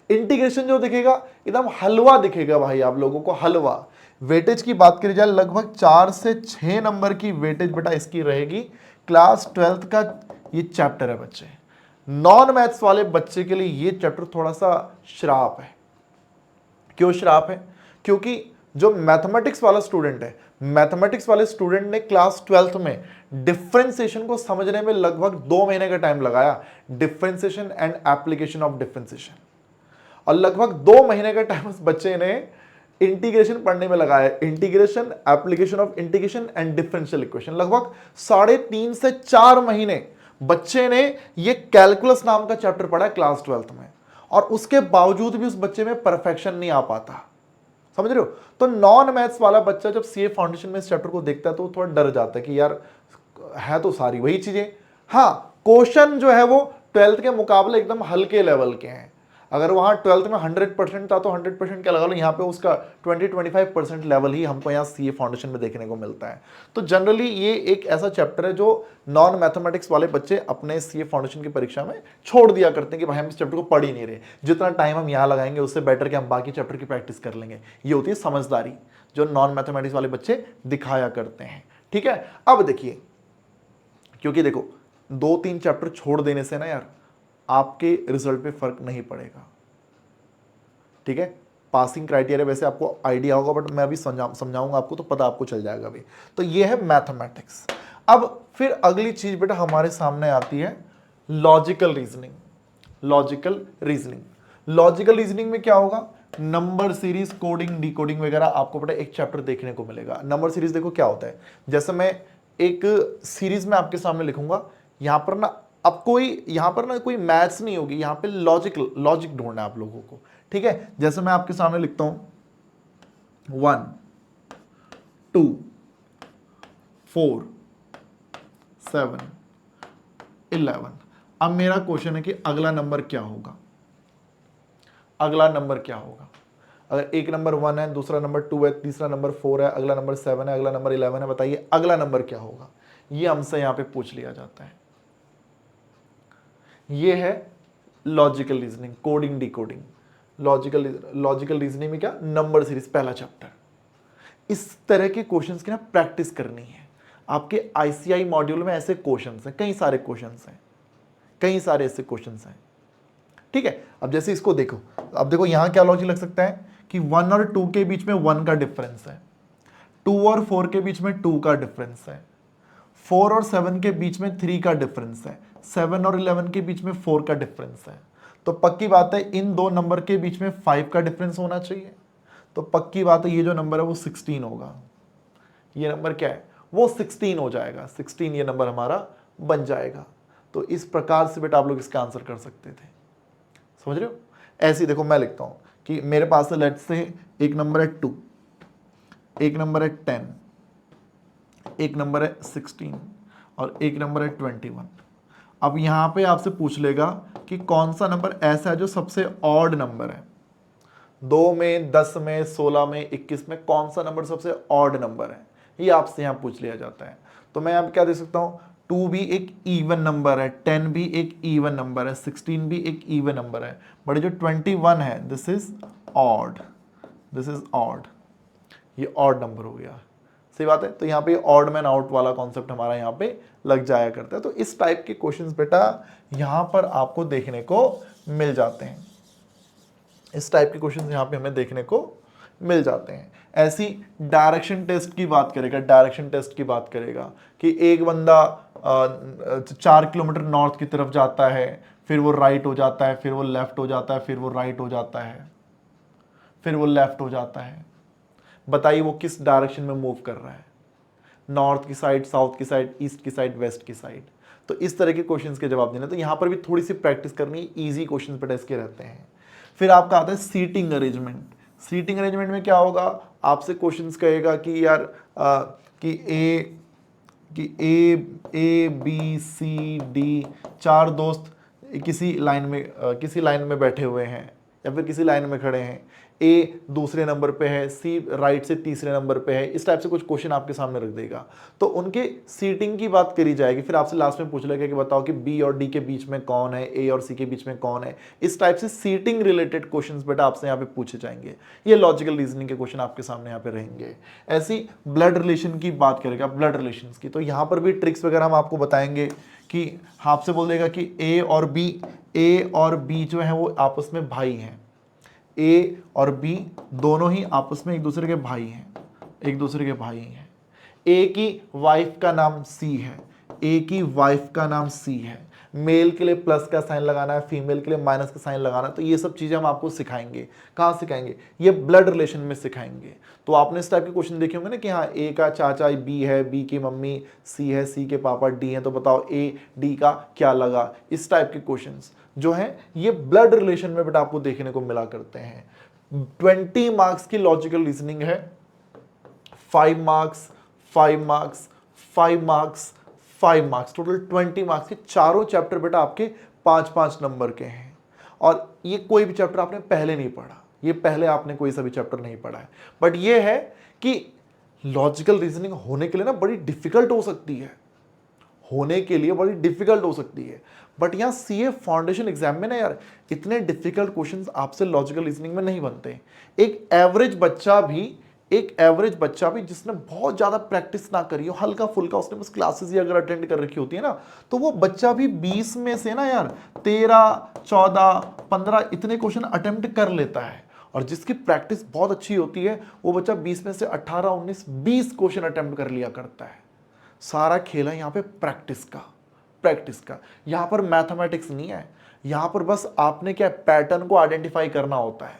इंटीग्रेशन जो दिखेगा एकदम हलवा दिखेगा भाई आप लोगों को, हलवा। वेटेज की बात करी जाए लगभग 4 से 6 नंबर की वेटेज बेटा इसकी रहेगी। क्लास 12th का ये चैप्टर है बच्चे। नॉन मैथ्स वाले बच्चे के लिए ये चैप्टर थोड़ा सा श्राप है। क्यों श्राप है? क्योंकि जो मैथमेटिक्स वाला स्टूडेंट है, मैथमेटिक्स वाले स्टूडेंट ने क्लास 12th में डिफरेंशिएशन को समझने में लगभग 2 महीने का टाइम लगाया, differentiation and application of differentiation, और लगभग 2 महीने का टाइम उस बच्चे ने इंटीग्रेशन पढ़ने में लगाया, integration, application of integration and differential equation. लगभग 3.5 से 4 महीने बच्चे ने ये कैलकुलस नाम का चैप्टर पढ़ा क्लास 12th में, और उसके बावजूद भी उस बच्चे में परफेक्शन नहीं आ पाता। समझ रहे हो? तो नॉन मैथ्स वाला बच्चा जब सीए फाउंडेशन में इस चैप्टर को देखता है तो वो थोड़ा डर जाता है कि यार है तो सारी वही चीजें। हाँ, क्वेश्चन जो है वो 12th के मुकाबले एकदम हल्के लेवल के हैं। अगर वहां 12th में 100% था तो 100% क्या लगा लो, यहाँ पे उसका 20-25% लेवल ही हमको यहाँ सीए फाउंडेशन में देखने को मिलता है। तो जनरली ये एक ऐसा चैप्टर है जो नॉन मैथमेटिक्स वाले बच्चे अपने सीए फाउंडेशन की परीक्षा में छोड़ दिया करते हैं कि भाई हम इस चैप्टर को पढ़ ही नहीं रहे, जितना टाइम हम यहाँ लगाएंगे उससे बेटर कि हम बाकी चैप्टर की प्रैक्टिस कर लेंगे। ये होती है समझदारी जो नॉन मैथमेटिक्स वाले बच्चे दिखाया करते हैं। ठीक है, अब देखिए, क्योंकि देखो 2-3 चैप्टर छोड़ देने से ना यार आपके रिजल्ट पे फर्क नहीं पड़ेगा। ठीक है, पासिंग क्राइटेरिया वैसे आपको आइडिया होगा, बट मैं अभी समझाऊंगा आपको तो पता आपको चल जाएगा अभी। तो ये है मैथमेटिक्स। अब फिर अगली चीज बेटा हमारे सामने आती है logical reasoning. Logical reasoning, logical reasoning में क्या होगा, नंबर सीरीज, कोडिंग, डिकोडिंग वगैरह आपको बेटा एक चैप्टर देखने को मिलेगा। नंबर सीरीज देखो क्या होता है, जैसे मैं एक सीरीज में आपके सामने लिखूंगा, यहां पर ना अब कोई यहां पर ना कोई मैथ्स नहीं होगी, यहां पे लॉजिक ढूंढना है आप लोगों को। ठीक है, जैसे मैं आपके सामने लिखता हूं 1 2 4 7 11। अब मेरा क्वेश्चन है कि अगला नंबर क्या होगा, अगला नंबर क्या होगा। अगर एक नंबर 1 है, दूसरा नंबर 2 है, तीसरा नंबर 4 है, अगला नंबर 7 है, अगला नंबर 11 है, बताइए अगला नंबर क्या होगा। ये हमसे यहां पे पूछ लिया जाता है। ये है logical reasoning, coding, decoding. Logical reasoning में क्या, नंबर सीरीज पहला चैप्टर। इस तरह के क्वेश्चंस की ना प्रैक्टिस करनी है। आपके आईसीआई मॉड्यूल में ऐसे क्वेश्चंस हैं, कई सारे क्वेश्चंस हैं, कई सारे ऐसे क्वेश्चंस हैं। ठीक है, अब जैसे इसको देखो, अब देखो यहां क्या लॉजिक लग सकता है कि 1 और 2 के बीच में 1 का डिफरेंस है, 2 और 4 के बीच में 2 का डिफरेंस है, 4 और 7 के बीच में 3 का डिफरेंस है, 7 और 11 के बीच में 4 का डिफरेंस है। तो पक्की बात है इन दो नंबर के बीच में 5 का डिफरेंस होना चाहिए। तो पक्की बात है ये जो नंबर है वो 16 होगा। ये नंबर क्या है, वो 16 हो जाएगा। 16 ये नंबर हमारा बन जाएगा। तो इस प्रकार से बेटा आप लोग इसका आंसर कर सकते थे। समझ रहे हो? ऐसे ही देखो मैं लिखता हूं कि मेरे पास लेट्स से एक नंबर है 2, एक नंबर है 10, एक नंबर है 16 और एक नंबर है 21। अब यहां पे आपसे पूछ लेगा कि कौन सा नंबर ऐसा है जो सबसे ऑड नंबर है, 2 में, 10 में, 16 में, 21 में कौन सा नंबर सबसे ऑड नंबर है, ये आपसे यहां पूछ लिया जाता है। तो मैं अब क्या दे सकता हूं, 2 भी एक इवन नंबर है, 10 भी एक इवन नंबर है, 16 भी एक इवन नंबर है, बट जो 21 है this is odd, this is odd, ये ऑड नंबर हो गया। सही बात है। तो यहाँ पे ऑड मैन आउट वाला कॉन्सेप्ट हमारा यहाँ पे लग जाया करता है। तो इस टाइप के क्वेश्चंस बेटा यहाँ पर आपको देखने को मिल जाते हैं, इस टाइप के क्वेश्चंस यहाँ पे हमें देखने को मिल जाते हैं। ऐसी डायरेक्शन टेस्ट की बात करेगा, डायरेक्शन टेस्ट की बात करेगा कि एक बंदा 4 किलोमीटर नॉर्थ की तरफ जाता है, फिर वो राइट हो जाता है, फिर वो लेफ्ट हो जाता है, फिर वो राइट हो जाता है, फिर वो लेफ्ट हो जाता है, बताइए वो किस डायरेक्शन में मूव कर रहा है, नॉर्थ की साइड, साउथ की साइड, ईस्ट की साइड, वेस्ट की साइड। तो इस तरह के क्वेश्चंस के जवाब देने, तो यहां पर भी थोड़ी सी प्रैक्टिस करनी, इजी क्वेश्चंस बेटा इसके रहते हैं। फिर आपका आता है सीटिंग अरेंजमेंट। सीटिंग अरेंजमेंट में क्या होगा, आपसे क्वेश्चंस कहेगा कि यार ए बी सी डी 4 दोस्त किसी लाइन में बैठे हुए हैं या फिर किसी लाइन में खड़े हैं, ए दूसरे नंबर पे है, सी राइट से तीसरे नंबर पे है, इस टाइप से कुछ क्वेश्चन आपके सामने रख देगा। तो उनके सीटिंग की बात करी जाएगी। फिर आपसे लास्ट में पूछ लेगा कि बताओ कि बी और डी के बीच में कौन है, ए और सी के बीच में कौन है। इस टाइप से सीटिंग रिलेटेड क्वेश्चंस बेटा आपसे यहाँ पे पूछे जाएंगे। ये लॉजिकल रीजनिंग के क्वेश्चन आपके सामने यहाँ पे रहेंगे। ऐसी ब्लड रिलेशन की बात करेगा, ब्लड रिलेशन की, तो यहाँ पर भी ट्रिक्स वगैरह हम आपको बताएंगे कि आपसे बोल देगा कि ए और बी जो है वो आपस में भाई हैं, ए और बी दोनों ही आपस में एक दूसरे के भाई हैं, एक दूसरे के भाई हैं। ए की वाइफ का नाम सी है, ए की वाइफ का नाम सी है, मेल के लिए प्लस का साइन लगाना है, फीमेल के लिए माइनस का साइन लगाना है। तो ये सब चीजें हम आपको सिखाएंगे। कहाँ सिखाएंगे, ये ब्लड रिलेशन में सिखाएंगे। तो आपने इस टाइप के क्वेश्चन देखे होंगे ना कि हाँ ए का चाचा बी है, बी की मम्मी सी है, सी के पापा डी है, तो बताओ ए डी का क्या लगा। इस टाइप के क्वेश्चंस जो है ये ब्लड रिलेशन में बेटा आपको देखने को मिला करते हैं। 20 मार्क्स की लॉजिकल रीजनिंग है, 5 marks, 5 marks, 5 marks, 5 marks, total 20 marks के चारों चैप्टर बेटा आपके 5-5 नंबर के हैं। और ये कोई भी चैप्टर आपने पहले नहीं पढ़ा, ये पहले आपने कोई सा भी चैप्टर नहीं पढ़ा है, बट ये है कि लॉजिकल रीजनिंग होने के लिए ना बड़ी डिफिकल्ट हो सकती है, होने के लिए बड़ी डिफिकल्ट हो सकती है, बट यहाँ सीए फाउंडेशन एग्जाम में ना यार इतने डिफिकल्ट क्वेश्चंस आपसे लॉजिकल रीजनिंग में नहीं बनते। एक एवरेज बच्चा भी जिसने बहुत ज़्यादा प्रैक्टिस ना करी हो, हल्का फुल्का उसने बस क्लासेस ही अगर अटेंड कर रखी होती है ना, तो वो बच्चा भी 20 में से ना यार 13, 14, 15 इतने क्वेश्चन अटेम्प्ट कर लेता है। और जिसकी प्रैक्टिस बहुत अच्छी होती है वो बच्चा 20 में से 18, 19, 20 क्वेश्चन अटेम्प्ट कर लिया करता है। सारा खेल है यहाँ पे प्रैक्टिस का। यहाँ पर मैथमेटिक्स नहीं है, यहाँ पर बस आपने क्या पैटर्न को आइडेंटिफाई करना होता है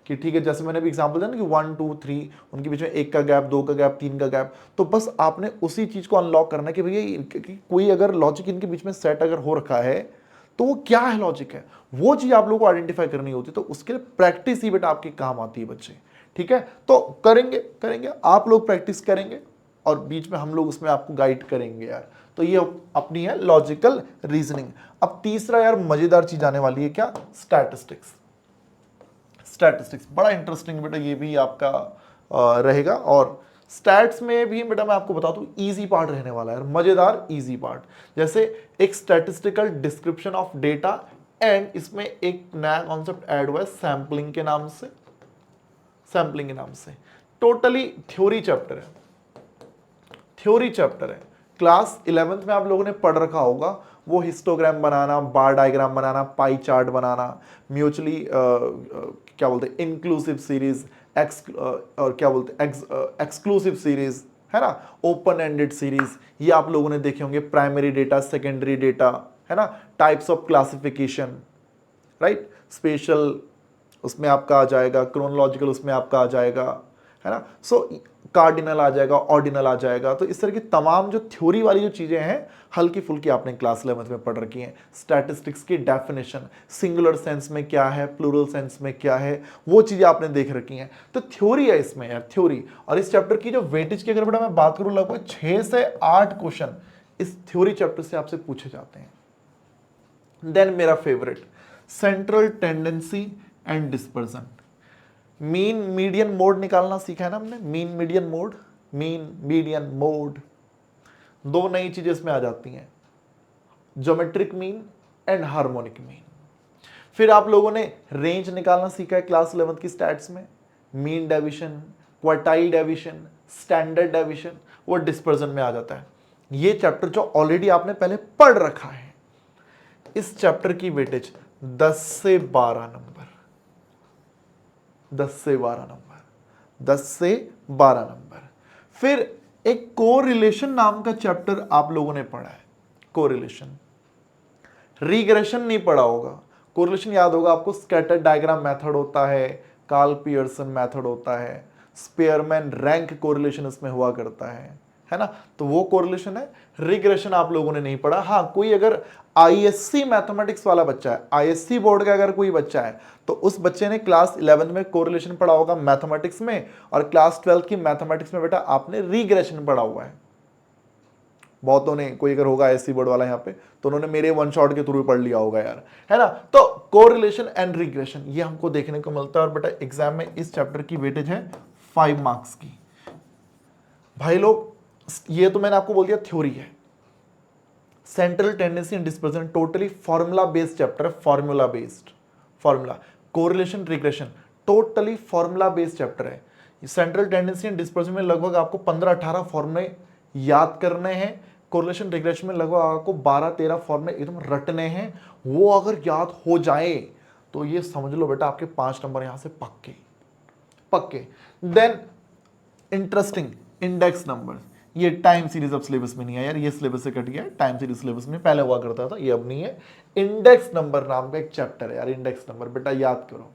कि ठीक है, जैसे मैंने भी एग्जांपल दिया ना कि 1, 2, 3 उनके बीच में 1 का गैप, 2 का गैप, 3 का गैप, तो बस आपने उसी चीज को अनलॉक करना है कि भैया कोई अगर लॉजिक इनके बीच में सेट अगर हो रखा है तो वो क्या है लॉजिक है, वो चीज आप लोगों को आइडेंटिफाई करनी होती है। तो उसके लिए प्रैक्टिस ही बेटा आपके काम आती है बच्चे, ठीक है। तो करेंगे आप लोग, प्रैक्टिस करेंगे और बीच में हम लोग उसमें आपको गाइड करेंगे यार। तो ये अपनी है लॉजिकल रीजनिंग। अब तीसरा यार मजेदार चीज आने वाली है, क्या? स्टैटिस्टिक्स बड़ा इंटरेस्टिंग बेटा, ये भी आपका रहेगा। और स्टैट्स में भी बेटा मैं आपको बता दूं इजी पार्ट रहने वाला है, मजेदार इजी पार्ट। जैसे एक statistical description of data, and इसमें एक नया कॉन्सेप्ट ऐड हुआ है सैंपलिंग के नाम से। टोटली थ्योरी चैप्टर है। क्लास 11th में आप लोगों ने पढ़ रखा होगा वो हिस्टोग्राम बनाना, बार डायग्राम बनाना, पाई चार्ट बनाना, म्यूचुअली क्या बोलते हैं इंक्लूसिव सीरीज, और क्या बोलते हैं एक्सक्लूसिव सीरीज, है ना, ओपन एंडेड सीरीज, ये आप लोगों ने देखे होंगे। प्राइमरी डेटा, सेकेंडरी डेटा, है ना, types of classification, right, special उसमें आपका आ जाएगा, क्रोनोलॉजिकल उसमें आपका आ जाएगा, है ना, सो कार्डिनल आ जाएगा, ऑर्डिनल आ जाएगा। तो इस तरह की तमाम जो थ्योरी वाली जो चीजें हैं हल्की फुल्की आपने क्लास 11th में पढ़ रखी हैं। स्टैटिस्टिक्स की डेफिनेशन, सिंगुलर सेंस में क्या है, प्लूरल सेंस में क्या है, वो चीजें आपने देख रखी हैं। तो थ्योरी है इसमें यार, थ्योरी। और इस चैप्टर की जो वेटेज की अगर बेटा मैं बात करूं, लगभग 6 से 8 क्वेश्चन इस थ्योरी चैप्टर से आपसे पूछे जाते हैं। देन मेरा favourite, central tendency and dispersion. Mean median mode निकालना सीखा है ना हमने, मीन मीडियन मोड, दो नई चीजें इसमें आ जाती हैं, geometric mean and harmonic mean. फिर आप लोगों ने रेंज निकालना सीखा है क्लास 11th की स्टैट्स में, mean deviation, quartile deviation, standard deviation, वो डिस्पर्जन में आ जाता है। ये चैप्टर जो ऑलरेडी आपने पहले पढ़ रखा है, इस चैप्टर की वेटेज 10 से 12 नंबर, 10 से 12 नंबर। फिर एक कोरिलेशन नाम का चैप्टर आप लोगों ने पढ़ा है, कोरिलेशन। रिग्रेशन नहीं पढ़ा होगा, कोरिलेशन याद होगा आपको, स्कैटर डायग्राम मेथड होता है, कार्ल पियर्सन मेथड होता है, स्पेयरमैन रैंक कोरिलेशन इसमें हुआ करता है ना, तो वो कोरिलेशन है। रिग्रेशन आप लोगों ने नहीं पढ़ा। हाँ, कोई अगर आईएससी मैथमेटिक्स वाला बच्चा है, आईएससी बोर्ड का अगर कोई बच्चा है, तो उस बच्चे ने क्लास 11 में कोरिलेशन पढ़ा होगा मैथमेटिक्स में, और क्लास 12 की मैथमेटिक्स में बेटा आपने रिग्रेशन पढ़ा हुआ है। बहुतों ने, कोई अगर होगा आईएससी बोर्ड वाला यहाँ पे, तो उन्होंने मेरे वन शॉट के थ्रू पढ़ लिया होगा यार, है ना। तो कोरिलेशन एंड रिग्रेशन ये हमको देखने को मिलता है। और बेटा एग्जाम में इस चैप्टर की वेटेज है 5 मार्क्स की। भाई लोग, ये तो मैंने आपको बोल दिया थ्योरी है। Central tendency and dispersion totally formula based chapter है, formula based, formula. Correlation regression totally formula based chapter है। सेंट्रल टेंडेंसी एंड डिस्पर्जन में लगभग आपको 15-18 फॉर्मूले याद करने हैं। कोरिलेशन रिग्रेशन में लगभग आपको 12-13 फॉर्मूले एकदम रटने हैं। वो अगर याद हो जाए तो ये समझ लो बेटा आपके 5 नंबर यहां से पक्के। Then interesting, index number. ये टाइम सीरीज अब सिलेबस में नहीं है यार, ये सिलेबस से कट गया है। टाइम सीरीज सिलेबस में पहले हुआ करता था, ये अब नहीं है। इंडेक्स नंबर नाम का एक चैप्टर है यार, इंडेक्स नंबर। बेटा याद करो,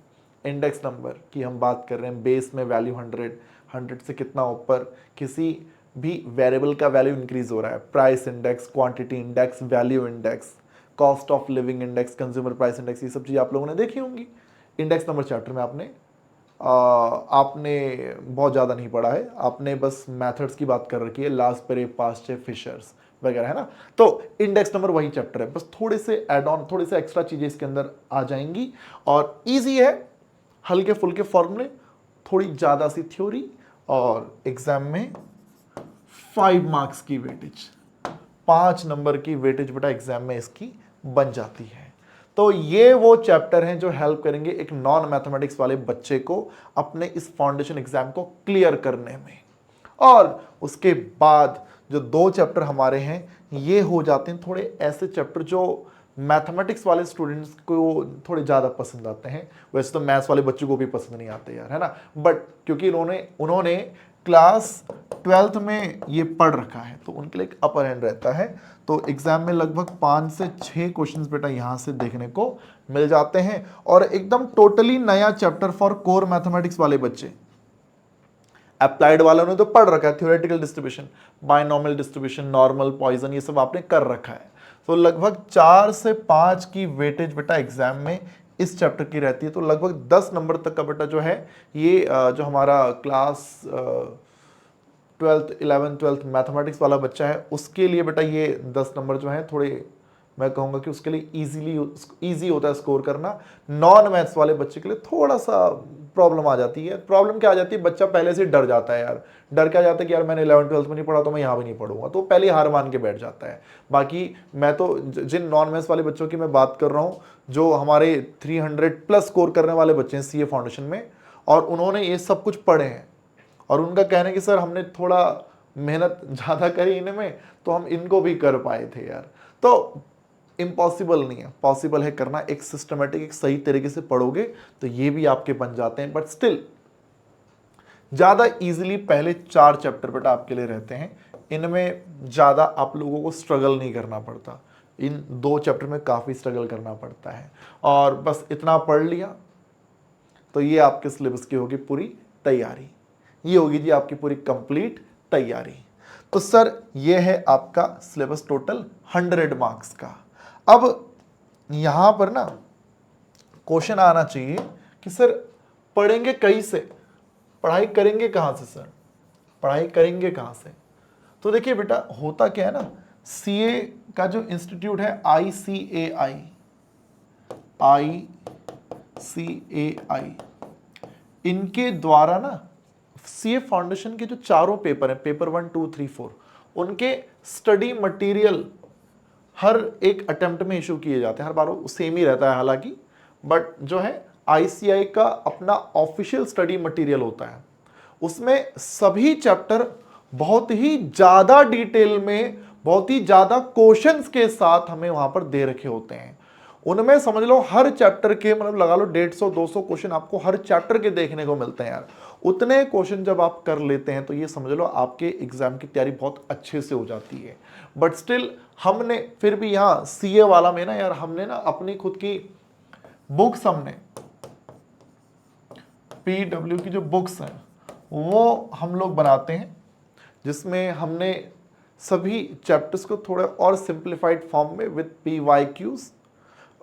इंडेक्स नंबर की हम बात कर रहे हैं। बेस में वैल्यू 100 से कितना ऊपर किसी भी वेरिएबल का वैल्यू इंक्रीज हो रहा है। Price index, quantity index, value index, cost of living index, consumer price index, ये सब चीज़ आप लोगों ने देखी होंगी इंडेक्स नंबर चैप्टर में आपने आपने बहुत ज़्यादा नहीं पढ़ा है, आपने बस मेथड्स की बात कर रखी है, लास्पेरे, पास्चे, फिशर्स वगैरह, है ना। तो इंडेक्स नंबर वही चैप्टर है, बस थोड़े से एड ऑन, थोड़े से एक्स्ट्रा चीज़ें इसके अंदर आ जाएंगी और इजी है, हल्के फुल्के फॉर्मूले, थोड़ी ज़्यादा सी थ्योरी और एग्जाम में 5 मार्क्स की वेटेज, 5 नंबर की वेटेज बेटा एग्जाम में इसकी बन जाती है। तो ये वो चैप्टर हैं जो हेल्प करेंगे एक नॉन मैथमेटिक्स वाले बच्चे को अपने इस फाउंडेशन एग्जाम को क्लियर करने में। और उसके बाद जो 2 चैप्टर हमारे हैं ये हो जाते हैं थोड़े ऐसे चैप्टर जो मैथमेटिक्स वाले स्टूडेंट्स को थोड़े ज़्यादा पसंद आते हैं। वैसे तो मैथ्स वाले बच्चों को भी पसंद नहीं आते यार, है ना, बट क्योंकि उन्होंने क्लास 12th में ये पढ़ रखा है तो उनके लिए एक अपर हैंड रहता है। तो एग्जाम में लगभग 5 से 6 क्वेश्चंस बेटा यहाँ से देखने को मिल जाते हैं और एकदम टोटली नया चैप्टर फॉर कोर मैथमेटिक्स वाले बच्चे। अप्लाइड वालों ने तो पढ़ रखा है theoretical distribution, binomial distribution, normal, Poisson, ये सब आपने कर रखा है। तो लगभग 4 से 5 की वेटेज बेटा एग्जाम में इस चैप्टर की रहती है। तो लगभग 10 नंबर तक का बेटा जो है ये जो हमारा class 12th 11th 12th mathematics वाला बच्चा है उसके लिए बेटा ये 10 नंबर जो है थोड़े, मैं कहूँगा कि उसके लिए ईजी होता है स्कोर करना। नॉन मैथ्स वाले बच्चे के लिए थोड़ा सा प्रॉब्लम आ जाती है। प्रॉब्लम क्या आ जाती है, बच्चा पहले से डर जाता है यार, डर क्या जाता है कि यार मैंने 11th 12th में नहीं पढ़ा तो मैं यहाँ भी नहीं पढ़ूंगा, तो पहले हार मान के बैठ जाता है। बाकी मैं तो जिन नॉन मैथ्स वाले बच्चों की मैं बात कर रहा हूँ जो हमारे 300+ स्कोर करने वाले बच्चे हैं सीए फाउंडेशन में, और उन्होंने ये सब कुछ पढ़े हैं और उनका कहना है कि सर हमने थोड़ा मेहनत ज़्यादा करी इनमें तो हम इनको भी कर पाए थे यार। तो इम्पॉसिबल नहीं है, पॉसिबल है करना, एक सिस्टमेटिक, एक सही तरीके से पढ़ोगे तो ये भी आपके बन जाते हैं। बट स्टिल ज़्यादा इजीली पहले 4 चैप्टर बेटा आपके लिए रहते हैं, इनमें ज़्यादा आप लोगों को स्ट्रगल नहीं करना पड़ता। इन 2 चैप्टर में काफ़ी स्ट्रगल करना पड़ता है और बस इतना पढ़ लिया तो ये आपके सिलेबस की होगी पूरी तैयारी, ये होगी जी आपकी पूरी कंप्लीट तैयारी। तो सर ये है आपका सिलेबस टोटल 100 मार्क्स का। अब यहां पर ना क्वेश्चन आना चाहिए कि सर पढ़ेंगे कहीं से, पढ़ाई करेंगे कहां से सर, पढ़ाई करेंगे कहां से। तो देखिए बेटा होता क्या है ना, सीए का जो इंस्टीट्यूट है ICAI, इनके द्वारा ना सीए फाउंडेशन के जो चारों पेपर हैं, पेपर 1 2 3 4, उनके स्टडी मटेरियल हर एक अटेम्प्ट में इशू किए जाते हैं। हर बार वो सेम ही रहता है हालांकि, बट जो है आईसीआई का अपना ऑफिशियल स्टडी मटेरियल होता है, उसमें सभी चैप्टर बहुत ही ज़्यादा डिटेल में, बहुत ही ज़्यादा क्वेश्चंस के साथ हमें वहां पर दे रखे होते हैं। उनमें समझ लो हर चैप्टर के मतलब लगा लो 150-200 क्वेश्चन आपको हर चैप्टर के देखने को मिलते हैं यार। उतने क्वेश्चन जब आप कर लेते हैं तो ये समझ लो आपके एग्जाम की तैयारी बहुत अच्छे से हो जाती है। बट स्टिल हमने फिर भी यहाँ सीए वाला में ना यार, हमने ना अपनी खुद की बुक्स, हमने पीडब्ल्यू की जो बुक्स हैं वो हम लोग बनाते हैं, जिसमें हमने सभी चैप्टर्स को थोड़ा और सिंप्लीफाइड फॉर्म में विद PYQs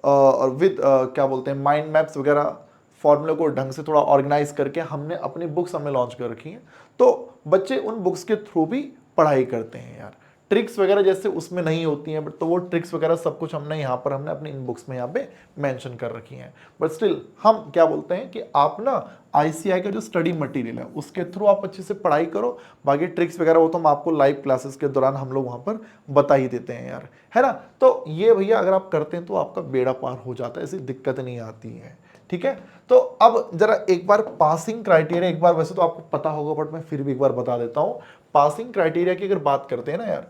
और विद क्या बोलते हैं माइंड मैप्स वगैरह फॉर्मूले को ढंग से थोड़ा ऑर्गेनाइज करके हमने अपनी बुक्स हमें लॉन्च कर रखी हैं। तो बच्चे उन बुक्स के थ्रू भी पढ़ाई करते हैं यार। ट्रिक्स वगैरह जैसे उसमें नहीं होती हैं, बट तो वो ट्रिक्स वगैरह सब कुछ हमने यहाँ पर हमने अपनी इन बुक्स में यहाँ पे मेंशन कर रखी हैं। बट स्टिल हम क्या बोलते हैं कि आप ना आईसीआई का जो स्टडी मटेरियल है उसके थ्रू आप अच्छे से पढ़ाई करो, बाकी ट्रिक्स वगैरह वो तो हम आपको लाइव क्लासेस के दौरान हम लोग वहाँ पर बता ही देते हैं यार, है ना। तो ये भैया अगर आप करते हैं तो आपका बेड़ा पार हो जाता है, ऐसी दिक्कत नहीं आती है, ठीक है। तो अब जरा एक बार पासिंग क्राइटेरिया, एक बार वैसे तो आपको पता होगा बट मैं फिर भी एक बार बता देता हूं। पासिंग क्राइटेरिया की अगर बात करते हैं ना यार,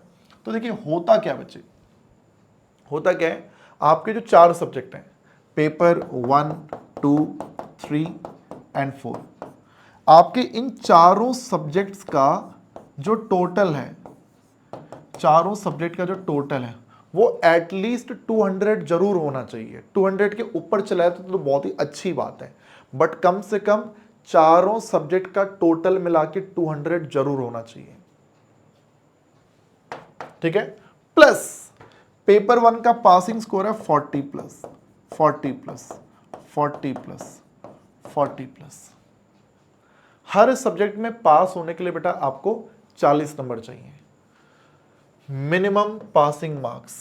तो देखिए होता क्या बच्चे, होता क्या है, आपके जो 4 सब्जेक्ट हैं पेपर 1 2 3 एंड 4, आपके इन चारों सब्जेक्ट्स का जो टोटल है, चारों सब्जेक्ट का जो टोटल है वो एटलीस्ट 200 जरूर होना चाहिए। 200 के ऊपर चला जाए तो बहुत ही अच्छी बात है, बट कम से कम चारों सब्जेक्ट का टोटल मिला के 200 जरूर होना चाहिए, ठीक है। प्लस पेपर 1 का पासिंग स्कोर है 40 प्लस 40 प्लस 40 प्लस 40 प्लस, हर सब्जेक्ट में पास होने के लिए बेटा आपको 40 नंबर चाहिए, minimum passing marks.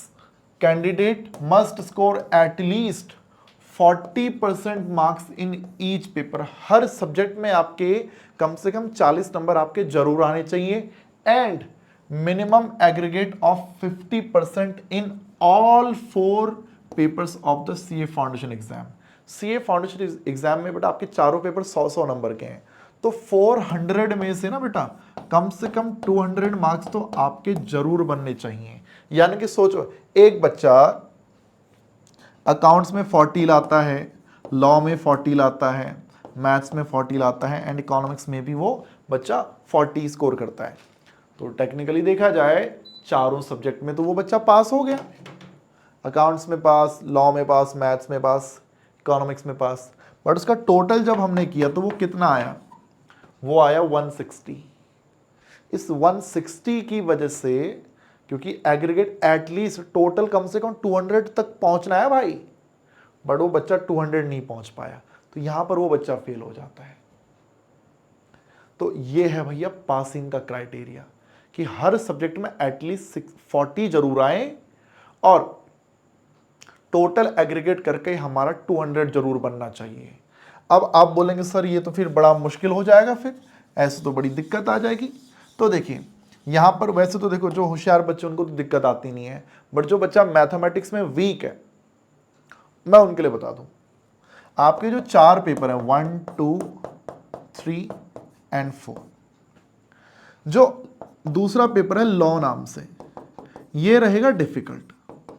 Candidate must score at least 40% marks in each paper. Her subject में आपके कम से कम 40 नंबर आपके जरूर आने चाहिए, and minimum aggregate of 50% in all 4 papers of the CA foundation exam. CA foundation exam में बेटा आपके चारों पेपर 100-100 नंबर के हैं, तो 400 में से ना बेटा कम से कम 200 मार्क्स तो आपके जरूर बनने चाहिए। यानी कि सोचो, एक बच्चा अकाउंट्स में 40 लाता है, लॉ में 40 लाता है, मैथ्स में 40 लाता है, एंड इकोनॉमिक्स में भी वो बच्चा 40 स्कोर करता है, तो टेक्निकली देखा जाए चारों सब्जेक्ट में तो वो बच्चा पास हो गया। अकाउंट्स में पास, लॉ में पास, मैथ्स में पास, इकोनॉमिक्स में पास। बट उसका टोटल जब हमने किया तो वो कितना आया? वो आया 160। इस 160 की वजह से, क्योंकि एग्रीगेट एटलीस्ट टोटल कम से कम 200 तक पहुंचना है भाई, बट वो बच्चा 200 नहीं पहुंच पाया, तो यहां पर वो बच्चा फेल हो जाता है। तो ये है भैया पासिंग का क्राइटेरिया, कि हर सब्जेक्ट में एटलीस्ट 40 जरूर आए और टोटल एग्रीगेट करके हमारा 200 जरूर बनना चाहिए। अब आप बोलेंगे सर ये तो फिर बड़ा मुश्किल हो जाएगा, फिर ऐसे तो बड़ी दिक्कत आ जाएगी। तो देखिए यहां पर वैसे तो देखो जो होशियार बच्चे उनको तो दिक्कत आती नहीं है, बट जो बच्चा मैथमेटिक्स में वीक है, मैं उनके लिए बता दूं, आपके जो 4 पेपर हैं 1, 2, 3 एंड 4, जो दूसरा पेपर है लॉ नाम से, ये रहेगा डिफिकल्ट।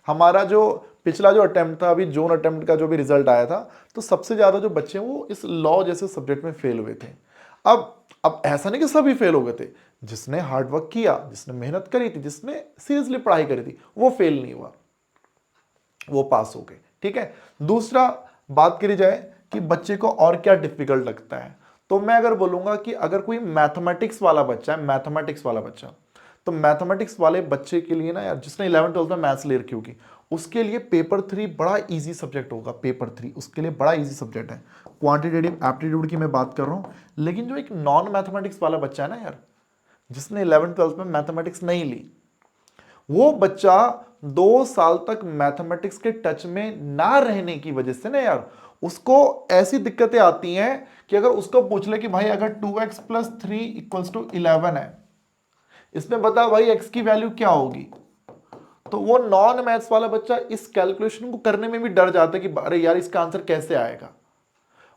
हमारा जो पिछला जो अटेम्प्ट था, अभी जोन अटेम्प्ट का जो भी रिजल्ट आया था, तो सबसे ज्यादा जो बच्चे हैं वो इस लॉ जैसे सब्जेक्ट में फेल हुए थे। अब ऐसा नहीं कि सभी फेल हो गए थे, जिसने हार्डवर्क किया, जिसने मेहनत करी थी, जिसने सीरियसली पढ़ाई करी थी, वो फेल नहीं हुआ, वो पास हो गए। ठीक है। दूसरा बात करी जाए कि बच्चे को और क्या डिफिकल्ट लगता है, तो मैं अगर बोलूंगा कि अगर कोई मैथमेटिक्स वाला बच्चा है, मैथमेटिक्स वाला बच्चा, तो मैथमेटिक्स वाले बच्चे के लिए ना यार, जिसने 11th-12th में मैथ्स ले रखी होगी, उसके लिए पेपर 3 बड़ा इजी सब्जेक्ट होगा। पेपर 3 उसके लिए बड़ा इजी सब्जेक्ट है। क्वांटिटेटिव एप्टीट्यूड की मैं बात कर रहा हूं, लेकिन जो एक नॉन मैथमेटिक्स वाला बच्चा है ना यार, जिसने 11th-12th में मैथमेटिक्स नहीं ली, वो बच्चा 2 साल तक मैथमेटिक्स के टच में ना रहने की वजह से ना यार, उसको ऐसी दिक्कतें आती हैं कि अगर उसको पूछ ले कि भाई अगर 2x + 3 = 11 है, इसमें बता भाई x की वैल्यू क्या होगी, तो वो नॉन मैथ्स वाला बच्चा इस कैलकुलेशन को करने में भी डर जाता है कि अरे यार इसका आंसर कैसे आएगा।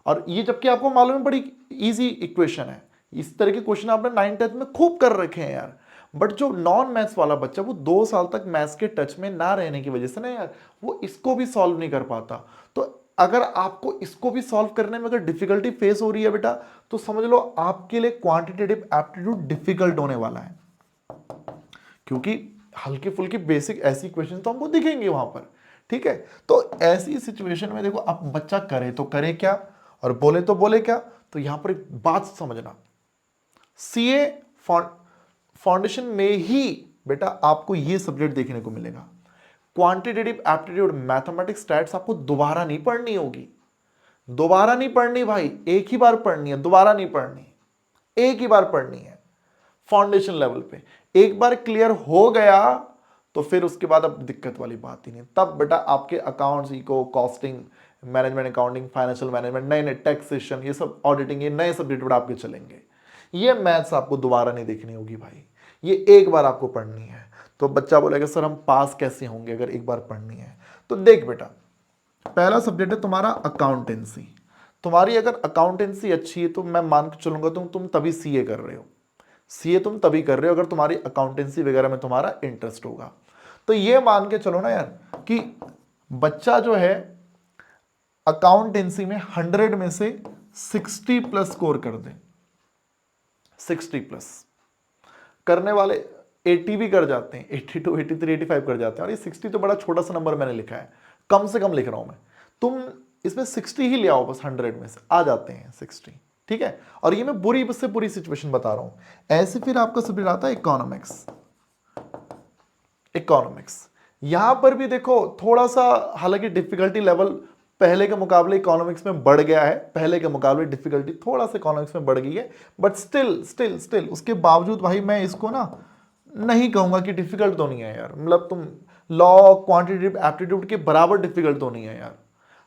और ये जबकि आपको मालूम है बड़ी इजी इक्वेशन है, इस तरह के क्वेश्चन आपने 9th-10th में खूब कर रखे हैं यार, बट जो नॉन मैथ्स वाला बच्चा, वो 2 साल तक मैथ्स के टच में ना रहने की वजह से ना यार, वो इसको भी सॉल्व नहीं कर पाता। तो अगर आपको इसको भी सॉल्व करने में अगर डिफिकल्टी फेस हो रही है बेटा, तो समझ लो आपके लिए क्वांटिटेटिव एप्टीट्यूड डिफिकल्ट होने वाला है, क्योंकि हल्के फुल्के बेसिक ऐसी क्वेश्चन तो हमको दिखेंगे वहां पर। ठीक है। तो ऐसी सिचुएशन में देखो अब बच्चा करे तो करे क्या और बोले तो बोले क्या, तो यहां पर एक बात समझना, सीए फाउंडेशन में ही बेटा आपको ये सब्जेक्ट देखने को मिलेगा। क्वांटिटेटिव एप्टीट्यूड, मैथमेटिक्स, स्टैट्स आपको दोबारा नहीं पढ़नी होगी, दोबारा नहीं पढ़नी भाई, एक ही बार पढ़नी है, दोबारा नहीं पढ़नी, एक ही बार पढ़नी है फाउंडेशन लेवल पे। एक बार क्लियर हो गया तो फिर उसके बाद अब दिक्कत वाली बात ही नहीं। तब बेटा आपके accounts, eco, costing, management accounting, financial management, नए नए टैक्सेशन, ये सब ऑडिटिंग, ये नए सब्जेक्ट बेटा आपके चलेंगे। ये मैथ्स आपको दोबारा नहीं देखनी होगी भाई, ये एक बार आपको पढ़नी है। तो बच्चा बोलेगा सर हम पास कैसे होंगे अगर एक बार पढ़नी है? तो देख बेटा, पहला सब्जेक्ट है तुम्हारा अकाउंटेंसी। तुम्हारी अगर अकाउंटेंसी अच्छी है तो मैं मान के चलूंगा तुम तभी सीए कर रहे हो। सीए तुम तभी कर रहे हो अगर तुम्हारी अकाउंटेंसी वगैरह में तुम्हारा इंटरेस्ट होगा। तो ये मान के चलो ना यार कि बच्चा जो है अकाउंटेंसी में 100 में से 60+ स्कोर कर दे, 60+ करने वाले 80 भी कर जाते हैं, 82, 83, 85 कर जाते हैं। और ये 60 तो बड़ा छोटा सा नंबर मैंने लिखा है, कम से कम लिख रहा हूं मैं, तुम इसमें 60 ही ले आओ बस, 100 में से आ जाते हैं 60। ठीक है। और ये मैं बुरी से बुरी सिचुएशन बता रहा हूं। ऐसे फिर आपका सब्जेक्ट आता है इकोनॉमिक्स। इकोनॉमिक्स यहां पर भी देखो थोड़ा सा, हालांकि डिफिकल्टी लेवल पहले के मुकाबले इकोनॉमिक्स में बढ़ गया है, पहले के मुकाबले डिफिकल्टी थोड़ा सा इकोनॉमिक्स में बढ़ गई है, बट स्टिल स्टिल स्टिल उसके बावजूद भाई मैं इसको ना नहीं कहूंगा कि डिफिकल्ट तो नहीं है यार। मतलब तुम लॉ क्वांटिटेटिव एप्टीट्यूड के बराबर डिफिकल्ट तो नहीं है यार।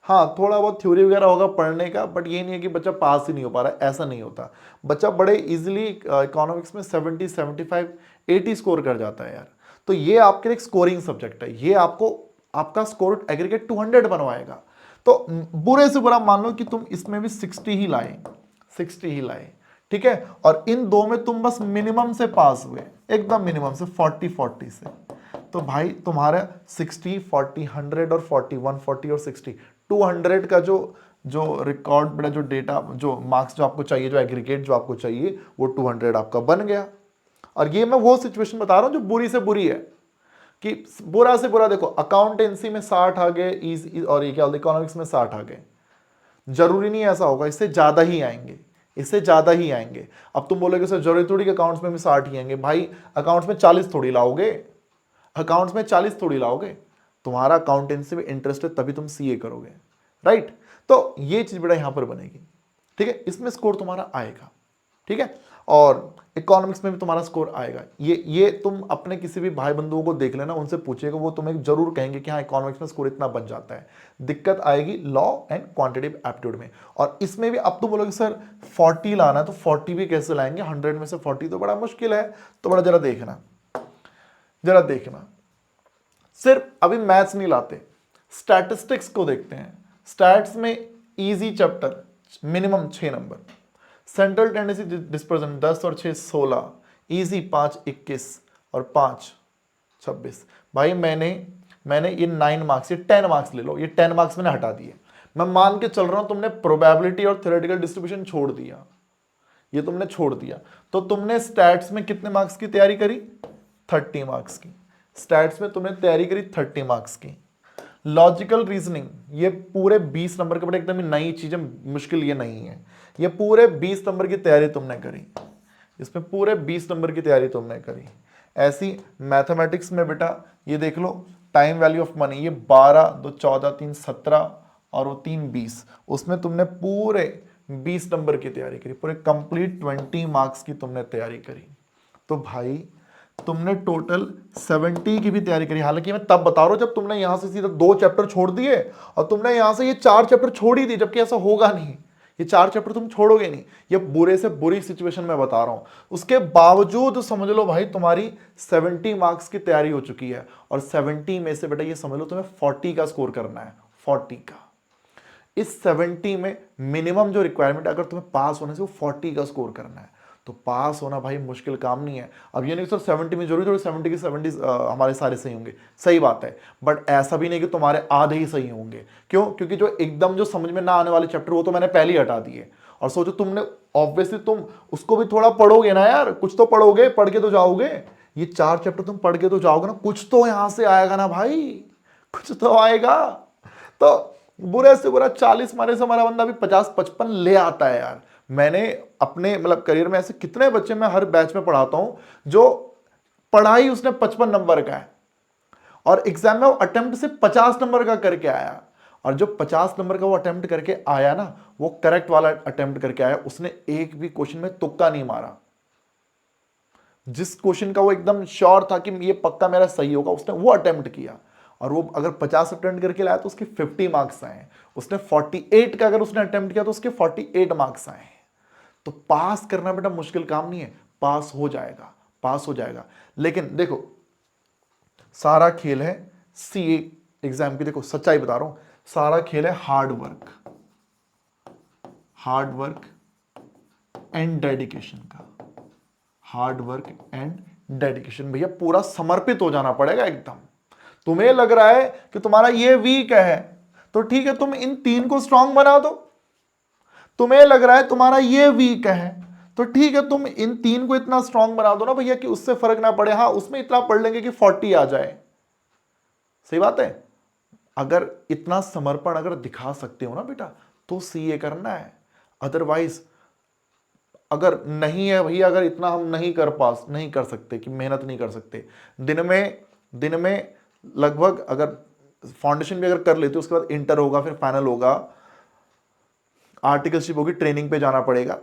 हाँ थोड़ा बहुत थ्योरी वगैरह होगा पढ़ने का, बट ये नहीं है कि बच्चा पास ही नहीं हो पा रहा है, ऐसा नहीं होता। बच्चा बड़े इजीली इकोनॉमिक्स में 70 75 80 स्कोर कर जाता है यार। तो ये आपके लिए एक स्कोरिंग सब्जेक्ट है, ये आपको आपका स्कोर एग्रीगेट 200 बनवाएगा। तो बुरे से बुरा मान लो कि तुम इसमें भी 60 ही लाए, 60 ही लाए, ठीक है, और इन दो में तुम बस मिनिमम से पास हुए, एकदम मिनिमम से 40 40 से, तो भाई तुम्हारा 60 40 100 और 40 140 और 60 200 का जो जो रिकॉर्ड बड़ा जो डेटा जो मार्क्स जो आपको चाहिए, जो एग्रीगेट जो आपको चाहिए, वो 200 आपका बन गया। और ये मैं वो सिचुएशन बता रहा हूं जो बुरी से बुरी है, कि बुरा से बुरा देखो अकाउंटेंसी में 60 आ गए, और ये क्या इकोनॉमिक्स में 60 आ गए, जरूरी नहीं ऐसा होगा, इससे ज्यादा ही आएंगे, इससे ज्यादा ही आएंगे। अब तुम बोलोगे सर जरूरी थोड़ी कि अकाउंट्स में भी 60 ही आएंगे, भाई अकाउंट्स में 40 थोड़ी लाओगे, अकाउंट्स में 40 थोड़ी लाओगे। तुम्हारा अकाउंटेंसी में इंटरेस्ट है तभी तुम सीए करोगे, राइट। तो ये चीज बेटा यहां पर बनेगी, ठीक है, इसमें स्कोर तुम्हारा आएगा, ठीक है, और इकोनॉमिक्स में भी तुम्हारा स्कोर आएगा। ये तुम अपने किसी भी भाई बंधुओं को देख लेना, उनसे पूछेगा, वो तुम्हें जरूर कहेंगे कि हाँ इकोनॉमिक्स में स्कोर इतना बन जाता है। दिक्कत आएगी लॉ एंड क्वांटिटेटिव एप्टीट्यूड में। और इसमें भी अब तुम बोलोगे सर 40 लाना है, तो 40 भी कैसे लाएंगे, 100 में से 40 तो बड़ा मुश्किल है। तो बड़ा जरा देखना, जरा देखना, सिर्फ अभी मैथ्स नहीं लाते, स्टैटिस्टिक्स को देखते हैं। स्टैट्स में easy chapter minimum 6 number, central tendency dispersion 10 और 6 16, इजी 5 21 और 5 26। भाई मैंने ये 9 मार्क्स, ये 10 मार्क्स ले लो, ये 10 मार्क्स मैंने हटा दिए। मैं मान के चल रहा हूं तुमने प्रोबेबिलिटी और थ्योरेटिकल डिस्ट्रीब्यूशन छोड़ दिया, ये तुमने छोड़ दिया, तो तुमने स्टैट्स में कितने मार्क्स की तैयारी करी, 30 मार्क्स की। स्टैट्स में तुमने तैयारी करी 30 मार्क्स की। लॉजिकल रीजनिंग ये पूरे 20 नंबर के, बड़े एकदम नई चीजें, मुश्किल ये नहीं है, ये पूरे 20 नंबर की तैयारी तुमने करी, इसमें पूरे 20 नंबर की तैयारी तुमने करी। ऐसी मैथमेटिक्स में बेटा ये देख लो, टाइम वैल्यू ऑफ मनी, ये 12 2 14 3 17 और वो 3 20, उसमें तुमने पूरे 20 नंबर की तैयारी करी, पूरे कंप्लीट 20 मार्क्स की तुमने तैयारी करी। तो भाई तुमने टोटल 70 की भी तैयारी करी। हालांकि मैं तब बता रहा हूं जब तुमने यहां से सीधा 2 चैप्टर छोड़ दिए और तुमने यहां से ये 4 चैप्टर छोड़ ही दिए, जबकि ऐसा होगा नहीं, ये 4 चैप्टर तुम छोड़ोगे नहीं। ये बुरे से बुरी सिचुएशन में बता रहा हूं, उसके बावजूद समझ लो भाई तुम्हारी 70 मार्क्स की तैयारी हो चुकी है, और 70 में से बेटा ये समझ लो तुम्हें 40 का स्कोर करना है, 40 का। इस 70 में मिनिमम जो रिक्वायरमेंट अगर तुम्हें पास होने से वो 40 का स्कोर करना है, तो पास होना भाई मुश्किल काम नहीं है। अब ये नहीं सर 70 में जरूरी थोड़ी 70 की 70 हमारे सारे सही होंगे, सही बात है, बट ऐसा भी नहीं कि तुम्हारे आधे ही सही होंगे। क्यों? क्योंकि जो एकदम जो समझ में ना आने वाले चैप्टर वो तो मैंने पहले ही हटा दिए। और सोचो तुमने ऑब्वियसली तुम उसको भी थोड़ा पढ़ोगे ना यार, कुछ तो पढ़ोगे, पढ़ के तो जाओगे, ये 4 चैप्टर तुम पढ़ के तो जाओगे ना, कुछ तो यहां से आएगा ना भाई, कुछ तो आएगा। तो बुरे से बुरा 40 मारे से हमारा बंदा भी 50 55 ले आता है यार। मैंने अपने मतलब करियर में ऐसे कितने बच्चे मैं हर बैच में पढ़ाता हूं जो पढ़ाई उसने 55 नंबर का है और एग्जाम में वो अटेम्प्ट से 50 नंबर का करके आया, और जो 50 नंबर का वो अटेम्प्ट करके आया ना, वो करेक्ट वाला अटेम्प्ट करके आया, उसने एक भी क्वेश्चन में तुक्का नहीं मारा। जिस क्वेश्चन का वो एकदम श्योर था कि ये पक्का मेरा सही होगा, उसने वो अटेम्प्ट किया, और वो अगर 50 अटेम्प्ट करके लाया तो उसके 50 मार्क्स आए। उसने 48 का अगर उसने अटेम्प्ट किया तो उसके 48 मार्क्स आए। तो पास करना बेटा मुश्किल काम नहीं है, पास हो जाएगा, पास हो जाएगा। लेकिन देखो सारा खेल है सीए एग्जाम की, देखो सच्चाई बता रहा हूं, सारा खेल है hard work, hard work and dedication का, हार्ड वर्क एंड डेडिकेशन। भैया पूरा समर्पित हो जाना पड़ेगा एकदम। तुम्हें लग रहा है कि तुम्हारा ये वीक है, तो ठीक है तुम इन 3 को स्ट्रांग बना दो। तुम्हें लग रहा है तुम्हारा ये वीक है, तो ठीक है तुम इन 3 को इतना स्ट्रांग बना दो ना भैया कि उससे फर्क ना पड़े, हाँ उसमें इतना पढ़ लेंगे कि 40 आ जाए। सही बात है। अगर इतना समर्पण अगर दिखा सकते हो ना बेटा, तो सीए करना है। अदरवाइज अगर नहीं है भैया, अगर इतना हम नहीं कर सकते कि मेहनत नहीं कर सकते, दिन में लगभग अगर फाउंडेशन भी अगर कर लेते हो उसके बाद इंटर होगा, फिर फाइनल होगा, आर्टिकलशिप होगी, ट्रेनिंग पे जाना पड़ेगा।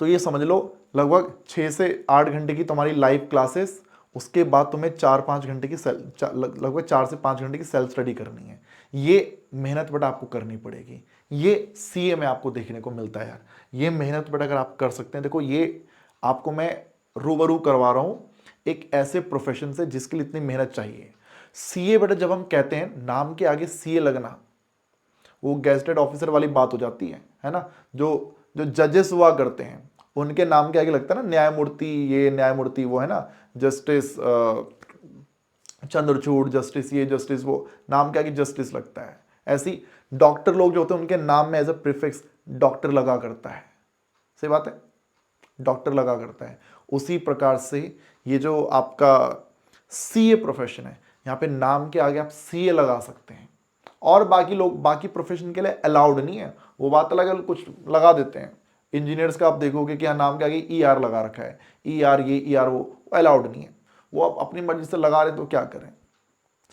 तो ये समझ लो लगभग 6 से 8 घंटे की तुम्हारी लाइव क्लासेस, उसके बाद तुम्हें 4-5 घंटे की लगभग 4 से 5 घंटे की सेल्फ स्टडी करनी है। ये मेहनत बट आपको करनी पड़ेगी। ये सीए में आपको देखने को मिलता है यार। ये मेहनत बट अगर आप कर सकते हैं, देखो ये आपको मैं रूबरू करवा रहा हूँ एक ऐसे प्रोफेशन से जिसके लिए इतनी मेहनत चाहिए। सीए बेटा जब हम कहते हैं नाम के आगे सीए लगना, वो गेजेटेड ऑफिसर वाली बात हो जाती है ना। जो जो जजेस हुआ करते हैं उनके नाम के आगे लगता है ना न्यायमूर्ति, ये न्यायमूर्ति वो, है ना, जस्टिस चंद्रचूड़, जस्टिस ये, जस्टिस वो, नाम के आगे जस्टिस लगता है। ऐसी डॉक्टर लोग जो होते हैं उनके नाम में एज अ प्रीफिक्स डॉक्टर लगा करता है। सही बात है, डॉक्टर लगा करता है। उसी प्रकार से ये जो आपका सीए प्रोफेशन है, यहाँ पे नाम के आगे आप सीए लगा सकते हैं। और बाकी लोग बाकी प्रोफेशन के लिए अलाउड नहीं है, वो बात अलग है, कुछ लगा देते हैं। इंजीनियर्स का आप देखोगे कि यहाँ नाम के आगे ईआर लगा रखा है, ईआर ये ईआर वो अलाउड नहीं है। वो आप अपनी मर्जी से लगा रहे तो क्या करें,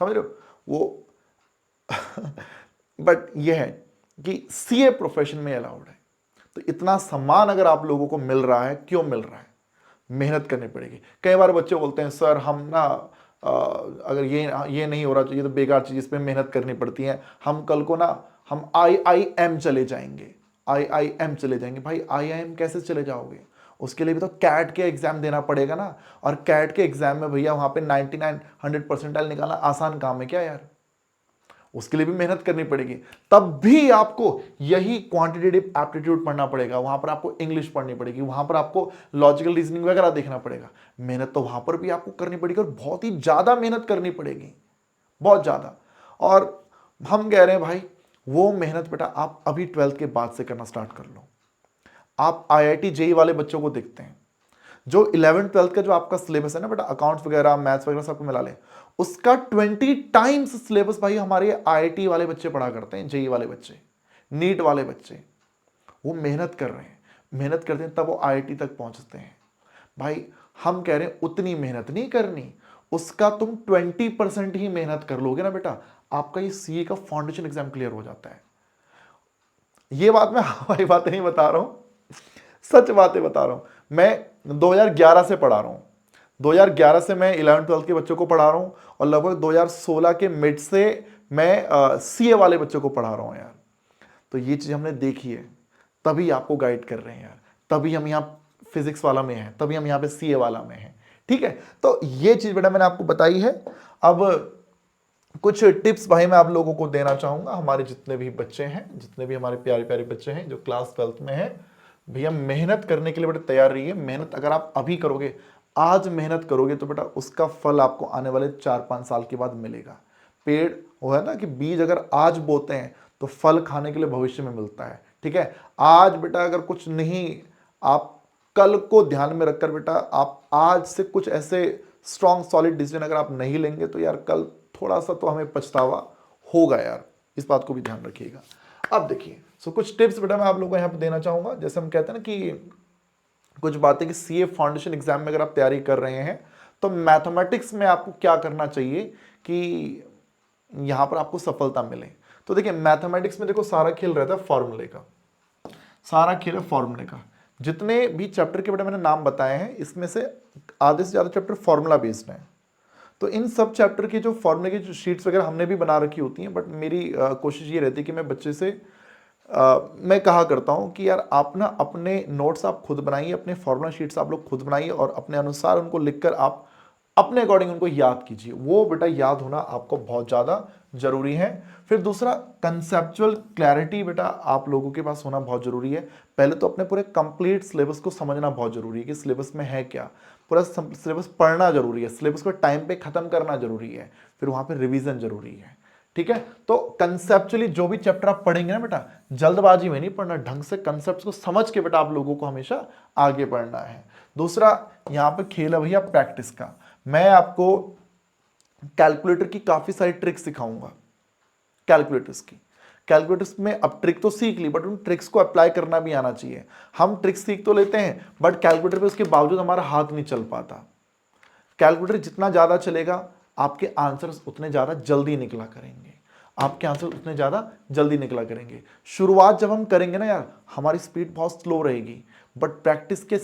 समझ रहे हो वो बट ये है कि सीए प्रोफेशन में अलाउड है। तो इतना सम्मान अगर आप लोगों को मिल रहा है, क्यों मिल रहा है? मेहनत करनी पड़ेगी। कई बार बच्चे बोलते हैं सर हम ना अगर ये नहीं हो रहा तो ये तो बेकार चीज, इस पे मेहनत करनी पड़ती है, हम कल को ना हम IIM चले जाएंगे, IIM चले जाएंगे। भाई IIM कैसे चले जाओगे? उसके लिए भी तो कैट के एग्जाम देना पड़ेगा ना। और कैट के एग्जाम में भैया वहां पे 99-100 परसेंटाइल निकालना आसान काम है क्या यार? उसके लिए भी मेहनत करनी पड़ेगी। तब भी आपको यही क्वांटिटेटिव एप्टीट्यूड पढ़ना पड़ेगा, वहां पर आपको इंग्लिश पढ़नी पड़ेगी, वहां पर आपको लॉजिकल रीजनिंग वगैरह देखना पड़ेगा। मेहनत तो वहां पर भी आपको करनी पड़ेगी, और बहुत ही ज्यादा मेहनत करनी पड़ेगी, बहुत ज्यादा। और हम कह रहे हैं भाई वो मेहनत बेटा आप अभी 12th के बाद से करना स्टार्ट कर लो। आप IIT JEE वाले बच्चों को देखते हैं, जो 11th-12th का जो आपका सिलेबस है ना बेटा, अकाउंट्स वगैरह मैथ्स वगैरह सबको मिला ले, उसका 20 टाइम्स सिलेबस भाई हमारे IIT वाले बच्चे पढ़ा करते हैं, JEE वाले बच्चे, नीट वाले बच्चे। वो मेहनत कर रहे हैं, मेहनत करते हैं तब वो IIT तक पहुंचते हैं। भाई हम कह रहे हैं उतनी मेहनत नहीं करनी, उसका तुम 20% ही मेहनत कर लोगे ना बेटा, आपका ये CA का फाउंडेशन एग्जाम क्लियर हो जाता है। ये बात मैं हमारी बातें नहीं बता रहा हूं, सच बातें बता रहा हूं। मैं 2011 से पढ़ा रहा हूं, 2011 से मैं 11th-12th के बच्चों को पढ़ा रहा हूं, और लगभग 2016 के मिड से मैं सीए वाले बच्चों को पढ़ा रहा हूं यार। तो ये चीज हमने देखी है, तभी आपको गाइड कर रहे हैं यार, तभी हम यहाँ फिजिक्स वाला में हैं, तभी हम यहाँ पे सीए वाला में हैं। ठीक है, तो ये चीज बेटा मैंने आपको बताई है। अब कुछ टिप्स भाई मैं आप लोगों को देना चाहूंगा, हमारे जितने भी बच्चे हैं, जितने भी हमारे प्यारे प्यारे बच्चे हैं जो क्लास 12th में हैं, भैया मेहनत करने के लिए बेटा तैयार रहिए। मेहनत अगर आप अभी करोगे, आज मेहनत करोगे, तो बेटा उसका फल आपको आने वाले 4-5 साल के बाद मिलेगा। पेड़ वो है ना कि बीज अगर आज बोते हैं तो फल खाने के लिए भविष्य में मिलता है। ठीक है, आज बेटा अगर कुछ नहीं, आप कल को ध्यान में रखकर बेटा आप आज से कुछ ऐसे स्ट्रॉन्ग सॉलिड डिसीजन अगर आप नहीं लेंगे तो यार कल थोड़ा सा तो हमें पछतावा होगा यार, इस बात को भी ध्यान रखिएगा। अब देखिए, सो कुछ टिप्स बेटा मैं आप लोगों को यहाँ पे देना चाहूंगा। जैसे हम कहते हैं ना कि कुछ बातें कि सीए फाउंडेशन एग्जाम में अगर आप तैयारी कर रहे हैं तो मैथमेटिक्स में आपको क्या करना चाहिए कि यहां पर आपको सफलता मिले। तो देखिए मैथमेटिक्स में देखो सारा खेल रहता है फॉर्मूले का, सारा खेल है फॉर्मूले का। जितने भी चैप्टर के बेटा मैंने नाम बताए हैं इसमें से आधे से ज्यादा चैप्टर फॉर्मूला बेस्ड हैं। तो इन सब चैप्टर की जो फॉर्मूले की जो शीट्स वगैरह हमने भी बना रखी होती हैं, बट मेरी कोशिश ये रहती है कि मैं बच्चे से मैं कहा करता हूं कि यार आप ना अपने नोट्स आप खुद बनाइए, अपने फॉर्मूला शीट्स आप लोग खुद बनाइए, और अपने अनुसार उनको लिखकर आप अपने अकॉर्डिंग उनको याद कीजिए। वो बेटा याद होना आपको बहुत ज़्यादा जरूरी है। फिर दूसरा, कंसेप्चुअल क्लैरिटी बेटा आप लोगों के पास होना बहुत जरूरी है। पहले तो अपने पूरे कंप्लीट सिलेबस को समझना बहुत जरूरी है कि सिलेबस में है क्या, पूरा सिलेबस पढ़ना जरूरी है, सिलेबस को टाइम पे खत्म करना जरूरी है, फिर वहां पे रिवीजन जरूरी है। ठीक है, तो कंसेप्चुअली जो भी चैप्टर आप पढ़ेंगे ना बेटा, जल्दबाजी में नहीं पढ़ना, ढंग से कंसेप्ट को समझ के बेटा आप लोगों को हमेशा आगे बढ़ना है। दूसरा, यहां पे खेल है भैया प्रैक्टिस का। मैं आपको कैलकुलेटर की काफी सारी ट्रिक्स सिखाऊंगा, कैलकुलेटर्स की। कैलकुलेटर्स में अब ट्रिक तो सीख ली, बट उन ट्रिक्स को अप्लाई करना भी आना चाहिए। हम ट्रिक्स सीख तो लेते हैं, बट कैलकुलेटर पे उसके बावजूद हमारा हाथ नहीं चल पाता। कैलकुलेटर जितना ज्यादा चलेगा आपके आंसर्स उतने ज़्यादा जल्दी निकला करेंगे, आपके आंसर उतने ज़्यादा जल्दी निकला करेंगे। शुरुआत जब हम करेंगे ना यार, हमारी स्पीड बहुत स्लो रहेगी, बट प्रैक्टिस के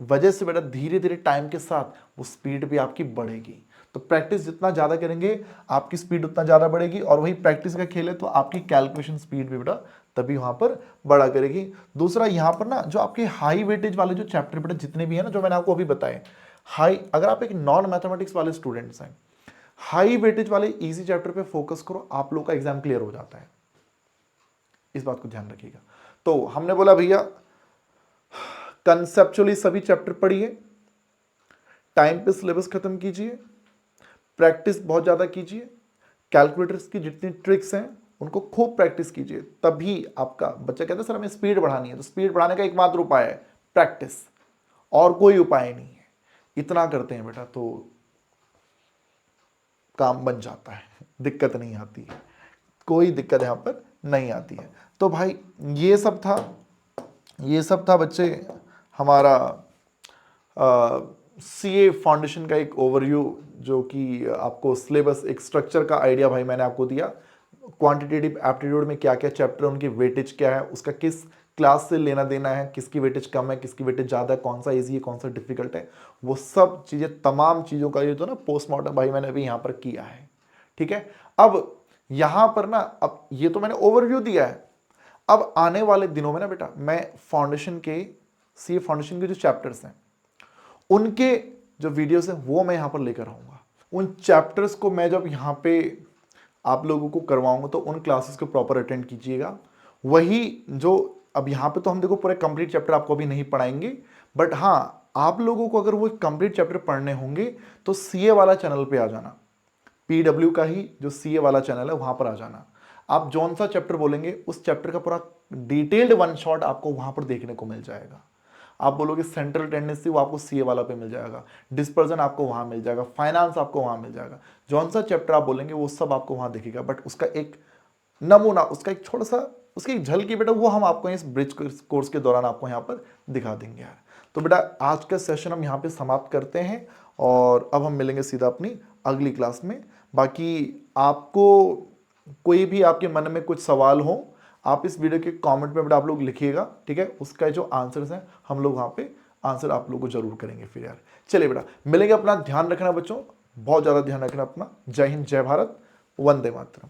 वजह से बेटा धीरे धीरे टाइम के साथ वो स्पीड भी आपकी बढ़ेगी। तो प्रैक्टिस जितना ज़्यादा करेंगे आपकी स्पीड उतना ज़्यादा बढ़ेगी, और वही प्रैक्टिस का खेल है तो आपकी कैलकुलेशन स्पीड भी बेटा तभी वहाँ पर बढ़ा करेगी। दूसरा यहाँ पर ना जो आपके हाई वेटेज वाले जो चैप्टर बेटा जितने भी हैं ना, जो मैंने आपको अभी बताए, हाई, अगर आप एक नॉन मैथमेटिक्स वाले स्टूडेंट्स हैं, हाई वेटेज वाले इजी चैप्टर पे फोकस करो, आप लोग का एग्जाम क्लियर हो जाता है, इस बात को ध्यान रखिएगा। तो हमने बोला भैया कंसेप्चुअली सभी चैप्टर पढ़िए, टाइम पे सिलेबस खत्म कीजिए, प्रैक्टिस बहुत ज्यादा कीजिए, कैलकुलेटर्स की जितनी ट्रिक्स हैं उनको खूब प्रैक्टिस कीजिए, तभी आपका बच्चा कहता है सर हमें स्पीड बढ़ानी है, तो स्पीड बढ़ाने का एकमात्र उपाय है प्रैक्टिस, और कोई उपाय नहीं है। इतना करते हैं बेटा तो काम बन जाता है, दिक्कत नहीं आती है, कोई दिक्कत यहाँ पर नहीं आती है। तो भाई ये सब था बच्चे हमारा सीए फाउंडेशन का एक ओवरव्यू, जो कि आपको सिलेबस एक स्ट्रक्चर का आइडिया भाई मैंने आपको दिया। क्वांटिटेटिव एप्टीट्यूड में क्या क्या चैप्टर, उनकी वेटेज क्या है, उसका किस क्लास से लेना देना है, किसकी वेटेज कम है, किसकी वेटेज ज़्यादा है, कौन सा ईजी है, कौन सा डिफिकल्ट है, वो सब चीज़ें, तमाम चीज़ों का ये तो ना पोस्टमार्टम भाई मैंने अभी यहाँ पर किया है। ठीक है, अब यहाँ पर ना, अब ये तो मैंने ओवरव्यू दिया है, अब आने वाले दिनों में ना बेटा मैं फाउंडेशन के, सीए फाउंडेशन के जो चैप्टर्स हैं उनके जो वीडियोस हैं वो मैं यहाँ पर लेकर आऊँगा। उन चैप्टर्स को मैं जब यहाँ पे आप लोगों को करवाऊंगा तो उन क्लासेस को प्रॉपर अटेंड कीजिएगा। वही जो अब यहाँ पे तो हम देखो पूरे कंप्लीट चैप्टर आपको अभी नहीं पढ़ाएंगे, बट हाँ आप लोगों को अगर वो कंप्लीट चैप्टर पढ़ने होंगे तो सीए वाला चैनल पे आ जाना, पीडब्ल्यू का ही जो सीए वाला चैनल है वहाँ पर आ जाना। आप जौन सा चैप्टर बोलेंगे उस चैप्टर का पूरा डिटेल्ड वन शॉट आपको वहाँ पर देखने को मिल जाएगा। आप बोलोगे सेंट्रल टेंडेंसी, वो आपको सीए वाला पे मिल जाएगा, डिस्पर्जन आपको वहाँ मिल जाएगा, फाइनेंस आपको वहाँ मिल जाएगा, जौन सा चैप्टर आप बोलेंगे वो सब आपको वहाँ दिखेगा। बट उसका एक नमूना, उसका एक छोटा सा, उसकी एक झलकी बेटा वो हम आपको इस ब्रिज कोर्स के दौरान आपको यहाँ पर दिखा देंगे यार। तो बेटा आज का सेशन हम यहाँ पे समाप्त करते हैं, और अब हम मिलेंगे सीधा अपनी अगली क्लास में। बाकी आपको कोई भी आपके मन में कुछ सवाल हो, आप इस वीडियो के कमेंट में बेटा आप लोग लिखिएगा, ठीक है, उसका जो आंसर्स हैं हम लोग वहाँ पे आंसर आप लोग को जरूर करेंगे फिर यार। चलिए बेटा मिलेंगे, अपना ध्यान रखना बच्चों, बहुत ज़्यादा ध्यान रखना अपना। जय हिंद, जय भारत, वंदे मातरम।